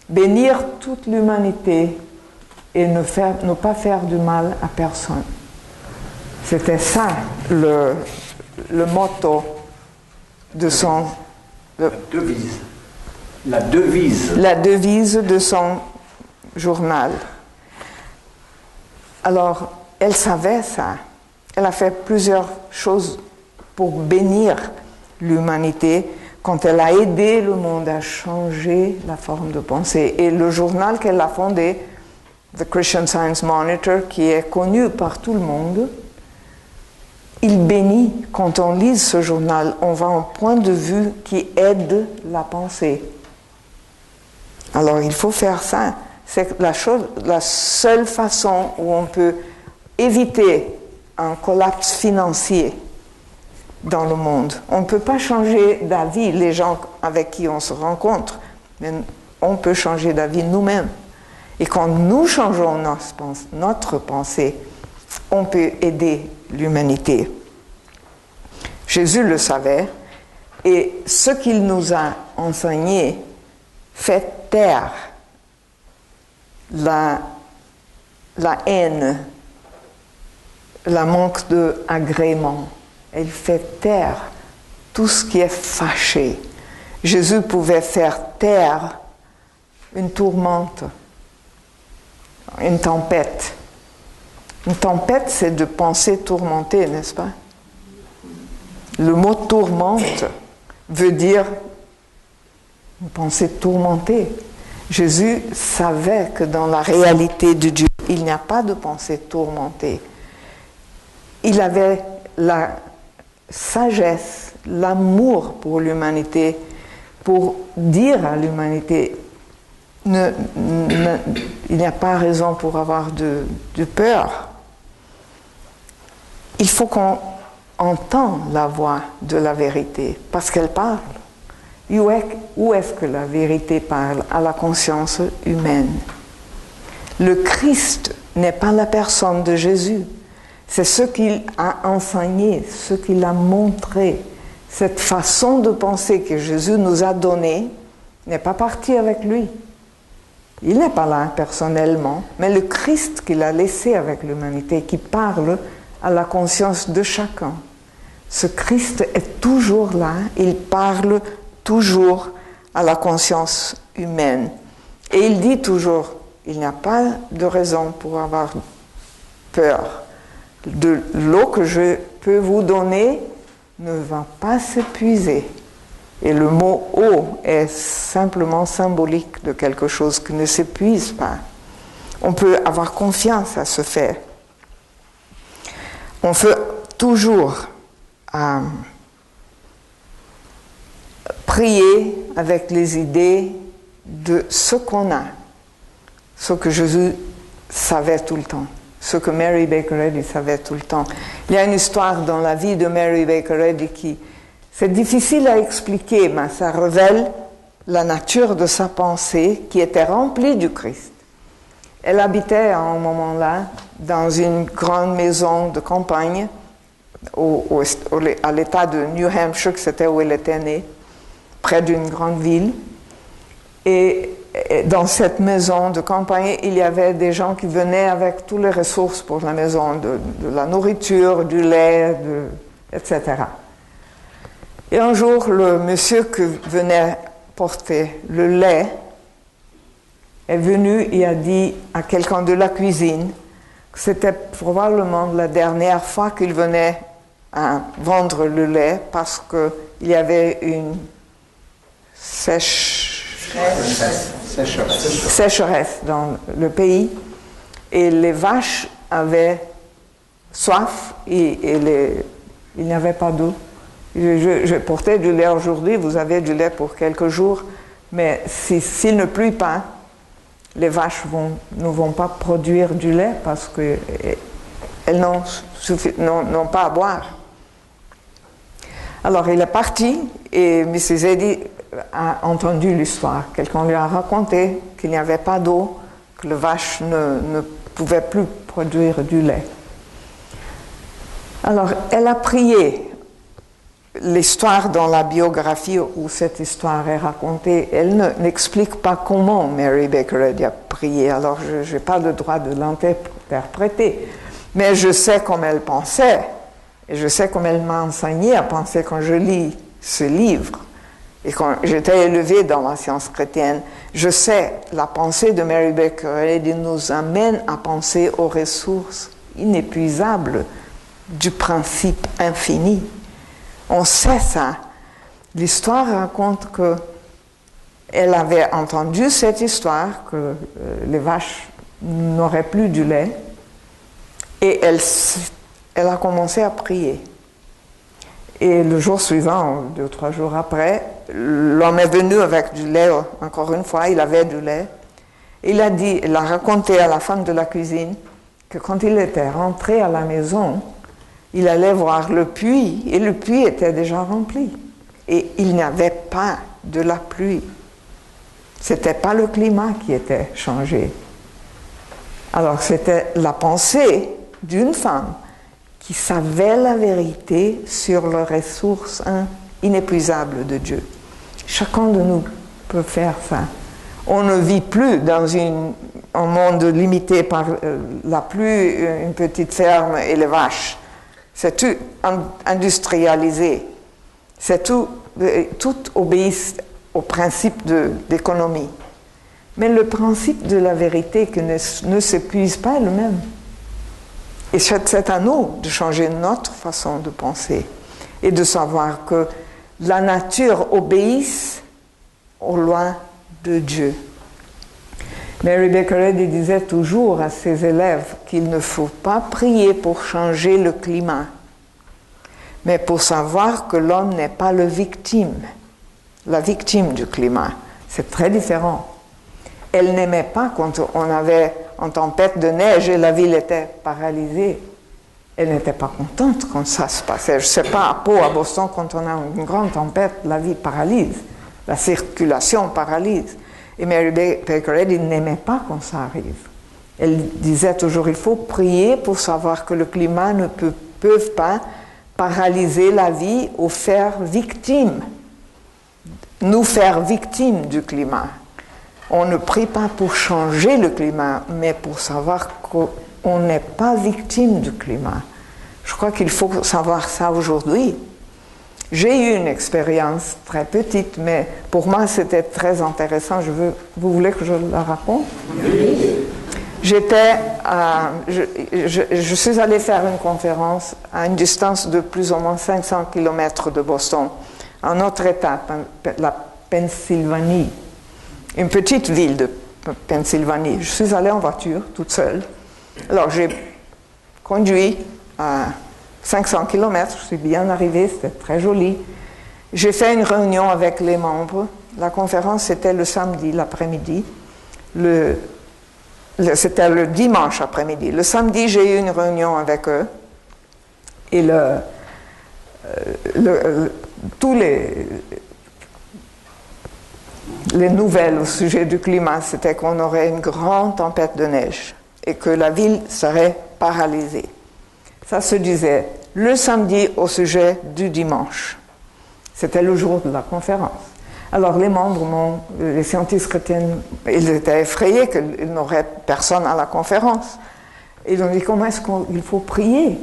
[SPEAKER 1] bénir toute l'humanité et ne pas faire du mal à personne. C'était ça le motto de son...
[SPEAKER 2] La devise. La devise.
[SPEAKER 1] La devise de son journal. Alors, elle savait ça. Elle a fait plusieurs choses pour bénir l'humanité quand elle a aidé le monde à changer la forme de pensée. Et le journal qu'elle a fondé, The Christian Science Monitor, qui est connu par tout le monde, il bénit. Quand on lit ce journal, on voit un point de vue qui aide la pensée. Alors, il faut faire ça. C'est la seule façon où on peut éviter un collapse financier dans le monde. On ne peut pas changer d'avis les gens avec qui on se rencontre, mais on peut changer d'avis nous-mêmes. Et quand nous changeons notre pensée, on peut aider l'humanité. Jésus le savait, et ce qu'il nous a enseigné fait taire la haine, la manque d'agrément. Elle fait taire tout ce qui est fâché. Jésus pouvait faire taire une tourmente, une tempête. Une tempête, c'est de pensée tourmentée, n'est-ce pas? Le mot tourmente veut dire une pensée tourmentée. Jésus savait que dans la réalité de Dieu, il n'y a pas de pensée tourmentée. Il avait la sagesse, l'amour pour l'humanité, pour dire à l'humanité, il n'y a pas raison pour avoir de peur. Il faut qu'on entende la voix de la vérité, parce qu'elle parle. Où est-ce que la vérité parle? À la conscience humaine. Le Christ n'est pas la personne de Jésus. C'est ce qu'il a enseigné, ce qu'il a montré. Cette façon de penser que Jésus nous a donnée n'est pas partie avec lui. Il n'est pas là personnellement, mais le Christ qu'il a laissé avec l'humanité, qui parle à la conscience de chacun. Ce Christ est toujours là, il parle toujours à la conscience humaine. Et il dit toujours, il n'y a pas de raison pour avoir peur. De l'eau que je peux vous donner ne va pas s'épuiser. Et le mot eau est simplement symbolique de quelque chose qui ne s'épuise pas. On peut avoir confiance à ce fait. On peut toujours prier avec les idées de ce qu'on a, ce que Jésus savait tout le temps, ce que Mary Baker Eddy savait tout le temps. Il y a une histoire dans la vie de Mary Baker Eddy qui, c'est difficile à expliquer, mais ça révèle la nature de sa pensée qui était remplie du Christ. Elle habitait à un moment-là dans une grande maison de campagne à l'état de New Hampshire, c'était où elle était née, près d'une grande ville. Et dans cette maison de campagne, il y avait des gens qui venaient avec toutes les ressources pour la maison, de la nourriture, du lait, etc. Et un jour, le monsieur qui venait porter le lait est venu et a dit à quelqu'un de la cuisine que c'était probablement la dernière fois qu'il venait à vendre le lait parce qu'il y avait une sécheresse dans le pays et les vaches avaient soif et il n'y avait pas d'eau. Je portais du lait aujourd'hui, vous avez du lait pour quelques jours, mais s'il ne pleut pas, les vaches ne vont pas produire du lait parce qu'elles n'ont pas à boire. Alors il est parti et Mrs. Eddy a entendu l'histoire. Quelqu'un lui a raconté qu'il n'y avait pas d'eau, que les vaches ne pouvaient plus produire du lait. Alors elle a prié. L'histoire dans la biographie où cette histoire est racontée, elle n'explique pas comment Mary Baker Eddy a prié, alors je n'ai pas le droit de l'interpréter. Mais je sais comme elle pensait, et je sais comme elle m'a enseigné à penser quand je lis ce livre. Et quand j'étais élevée dans la science chrétienne, je sais, la pensée de Mary Baker Eddy nous amène à penser aux ressources inépuisables du principe infini. On sait ça. L'histoire raconte qu'elle avait entendu cette histoire, que les vaches n'auraient plus du lait, et elle a commencé à prier. Et le jour suivant, 2 ou 3 jours après, l'homme est venu avec du lait, encore une fois, il avait du lait. Il a raconté à la femme de la cuisine que quand il était rentré à la maison, il allait voir le puits, et le puits était déjà rempli. Et il n'y avait pas de la pluie. Ce n'était pas le climat qui était changé. Alors c'était la pensée d'une femme qui savait la vérité sur les ressources inépuisables de Dieu. Chacun de nous peut faire ça. On ne vit plus dans un monde limité par la pluie, une petite ferme et les vaches. C'est tout industrialisé. Tout obéit au principe d'économie. Mais le principe de la vérité qui ne s'épuise pas est le même. Et c'est à nous de changer notre façon de penser et de savoir que la nature obéit aux lois de Dieu. Mary Baker Eddy disait toujours à ses élèves qu'il ne faut pas prier pour changer le climat, mais pour savoir que l'homme n'est pas la victime du climat. C'est très différent. Elle n'aimait pas quand on avait une tempête de neige et la ville était paralysée. Elle n'était pas contente quand ça se passait. Je ne sais pas, à Pau, à Boston, quand on a une grande tempête, la ville paralyse, la circulation paralyse. Et Mary Baker Eddy n'aimait pas quand ça arrive. Elle disait toujours, il faut prier pour savoir que le climat ne peut pas paralyser la vie ou nous faire victimes du climat. On ne prie pas pour changer le climat, mais pour savoir qu'on n'est pas victime du climat. Je crois qu'il faut savoir ça aujourd'hui. J'ai eu une expérience très petite, mais pour moi c'était très intéressant. Vous voulez que je la raconte? Oui. Je suis allée faire une conférence à une distance de plus ou moins 500 km de Boston, en autre État, la Pennsylvanie, une petite ville de Pennsylvanie. Je suis allée en voiture, toute seule. Alors j'ai conduit à 500 km, je suis bien arrivée, c'était très joli. J'ai fait une réunion avec les membres. La conférence, c'était le samedi, l'après-midi. C'était le dimanche après-midi. Le samedi, j'ai eu une réunion avec eux. Et tous les nouvelles au sujet du climat, c'était qu'on aurait une grande tempête de neige et que la ville serait paralysée. Ça se disait le samedi au sujet du dimanche. C'était le jour de la conférence. Alors les membres, les scientifiques chrétiens, ils étaient effrayés qu'il n'y aurait personne à la conférence. Ils ont dit comment est-ce qu'il faut prier?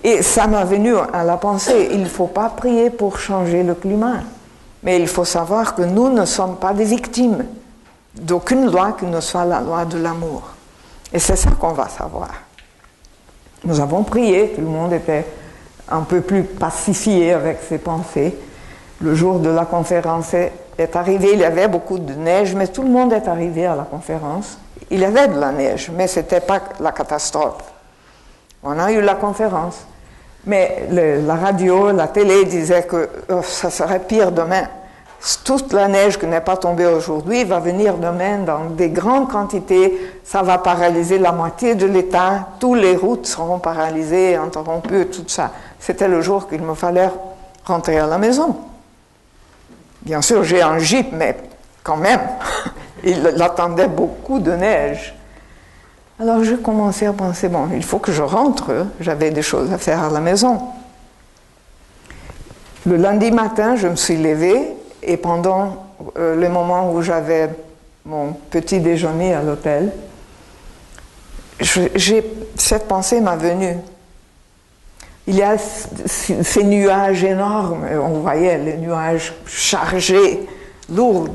[SPEAKER 1] Et ça m'a venu à la pensée, il ne faut pas prier pour changer le climat. Mais il faut savoir que nous ne sommes pas des victimes d'aucune loi qui ne soit la loi de l'amour. Et c'est ça qu'on va savoir. Nous avons prié, tout le monde était un peu plus pacifié avec ses pensées. Le jour de la conférence est arrivé, il y avait beaucoup de neige, mais tout le monde est arrivé à la conférence. Il y avait de la neige, mais ce n'était pas la catastrophe. On a eu la conférence. Mais la radio, la télé disaient que ça serait pire demain. Toute la neige qui n'est pas tombée aujourd'hui va venir demain dans des grandes quantités. Ça va paralyser la moitié de l'État. Toutes les routes seront paralysées, interrompues, tout ça. C'était le jour qu'il me fallait rentrer à la maison. Bien sûr, j'ai un Jeep, mais quand même, il attendait beaucoup de neige. Alors j'ai commencé à penser, bon, il faut que je rentre, j'avais des choses à faire à la maison. Le lundi matin, je me suis levée et pendant le moment où j'avais mon petit déjeuner à l'hôtel, cette pensée m'est venue. Il y a ces nuages énormes, on voyait les nuages chargés, lourds.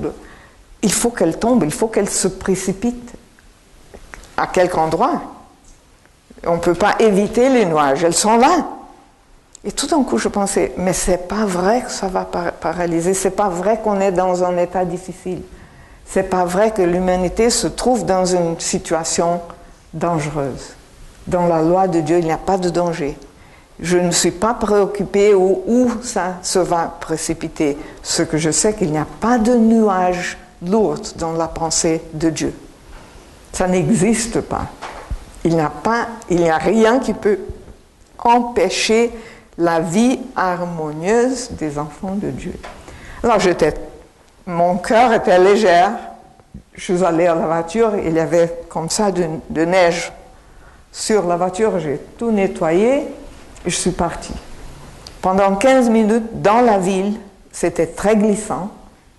[SPEAKER 1] Il faut qu'elles tombent, il faut qu'elles se précipitent. À quelque endroit. On ne peut pas éviter les nuages, elles sont là. Et tout d'un coup, je pensais, mais c'est pas vrai que ça va paralyser, c'est pas vrai qu'on est dans un état difficile. C'est pas vrai que l'humanité se trouve dans une situation dangereuse. Dans la loi de Dieu, il n'y a pas de danger. Je ne suis pas préoccupée où ça se va précipiter. Ce que je sais, c'est qu'il n'y a pas de nuages lourds dans la pensée de Dieu. Ça n'existe pas. Il n'y a rien qui peut empêcher la vie harmonieuse des enfants de Dieu. Alors mon cœur était léger. Je suis allée à la voiture, il y avait comme ça de neige sur la voiture. J'ai tout nettoyé et je suis partie. Pendant 15 minutes dans la ville, c'était très glissant,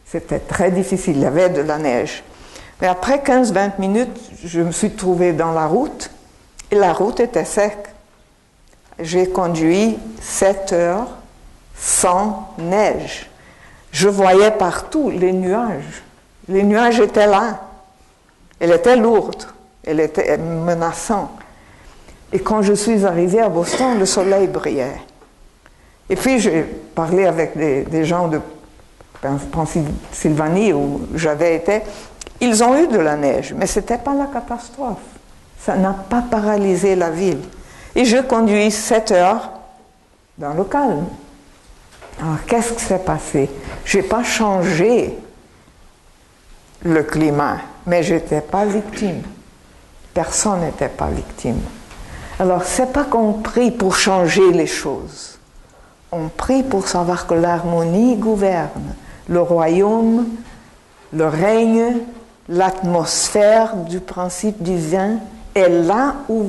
[SPEAKER 1] c'était très difficile, il y avait de la neige. Mais après 15-20 minutes, je me suis trouvée dans la route et la route était sec. J'ai conduit 7 heures sans neige. Je voyais partout les nuages. Les nuages étaient là. Elle était lourde, elle était menaçante. Et quand je suis arrivée à Boston, le soleil brillait. Et puis j'ai parlé avec des gens de Pennsylvanie où j'avais été. Ils ont eu de la neige, mais ce n'était pas la catastrophe. Ça n'a pas paralysé la ville. Et je conduis 7 heures dans le calme. Alors, qu'est-ce qui s'est passé? Je n'ai pas changé le climat, mais je n'étais pas victime. Personne n'était pas victime. Alors, ce n'est pas qu'on prie pour changer les choses. On prie pour savoir que l'harmonie gouverne. Le royaume, le règne, l'atmosphère du principe divin est là où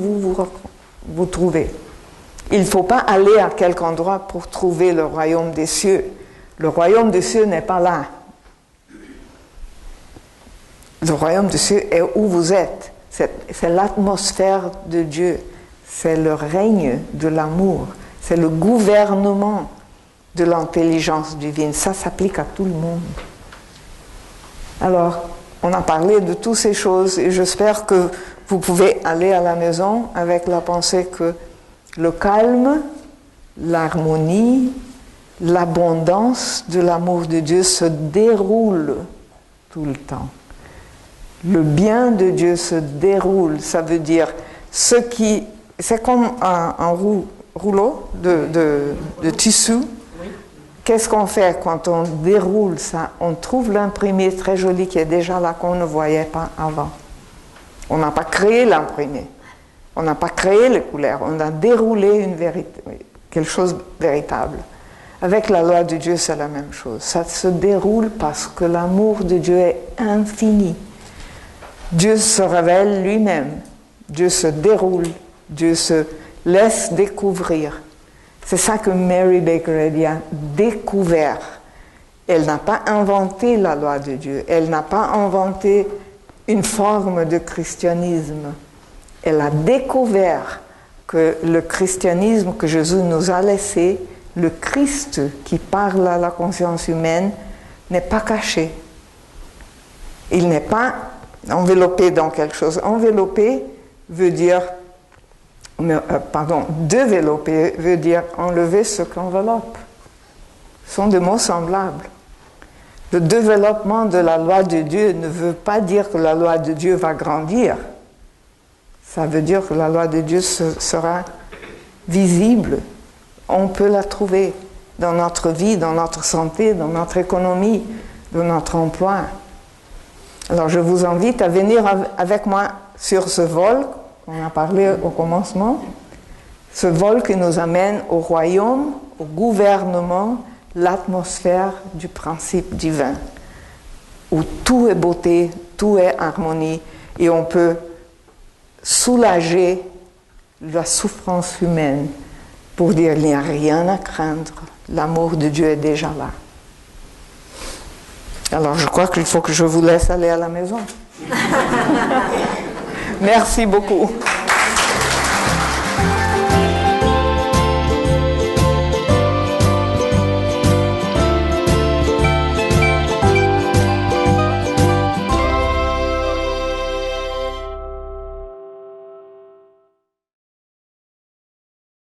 [SPEAKER 1] vous trouvez. Il ne faut pas aller à quelque endroit pour trouver le royaume des cieux. Le royaume des cieux n'est pas là. Le royaume des cieux est où vous êtes. C'est l'atmosphère de Dieu. C'est le règne de l'amour. C'est le gouvernement de l'intelligence divine. Ça s'applique à tout le monde. Alors, on a parlé de toutes ces choses et j'espère que vous pouvez aller à la maison avec la pensée que le calme, l'harmonie, l'abondance de l'amour de Dieu se déroule tout le temps. Le bien de Dieu se déroule, ça veut dire c'est comme un rouleau de tissu. Qu'est-ce qu'on fait quand on déroule ça? On trouve l'imprimé très joli qui est déjà là qu'on ne voyait pas avant. On n'a pas créé l'imprimé. On n'a pas créé les couleurs. On a déroulé quelque chose de véritable. Avec la loi de Dieu, c'est la même chose. Ça se déroule parce que l'amour de Dieu est infini. Dieu se révèle lui-même. Dieu se déroule. Dieu se laisse découvrir. C'est ça que Mary Baker Eddy a découvert. Elle n'a pas inventé la loi de Dieu. Elle n'a pas inventé une forme de christianisme. Elle a découvert que le christianisme que Jésus nous a laissé, le Christ qui parle à la conscience humaine, n'est pas caché. Il n'est pas enveloppé dans quelque chose. Enveloppé veut dire... développer veut dire enlever ce qu'enveloppe. Ce sont des mots semblables. Le développement de la loi de Dieu ne veut pas dire que la loi de Dieu va grandir. Ça veut dire que la loi de Dieu sera visible on peut la trouver dans notre vie, dans notre santé, dans notre économie, dans notre emploi. Alors je vous invite à venir avec moi sur ce vol, on a parlé au commencement, ce vol qui nous amène au royaume, au gouvernement, l'atmosphère du principe divin, où tout est beauté, tout est harmonie, et on peut soulager la souffrance humaine pour dire il n'y a rien à craindre, l'amour de Dieu est déjà là. Alors je crois qu'il faut que je vous laisse aller à la maison. Merci beaucoup.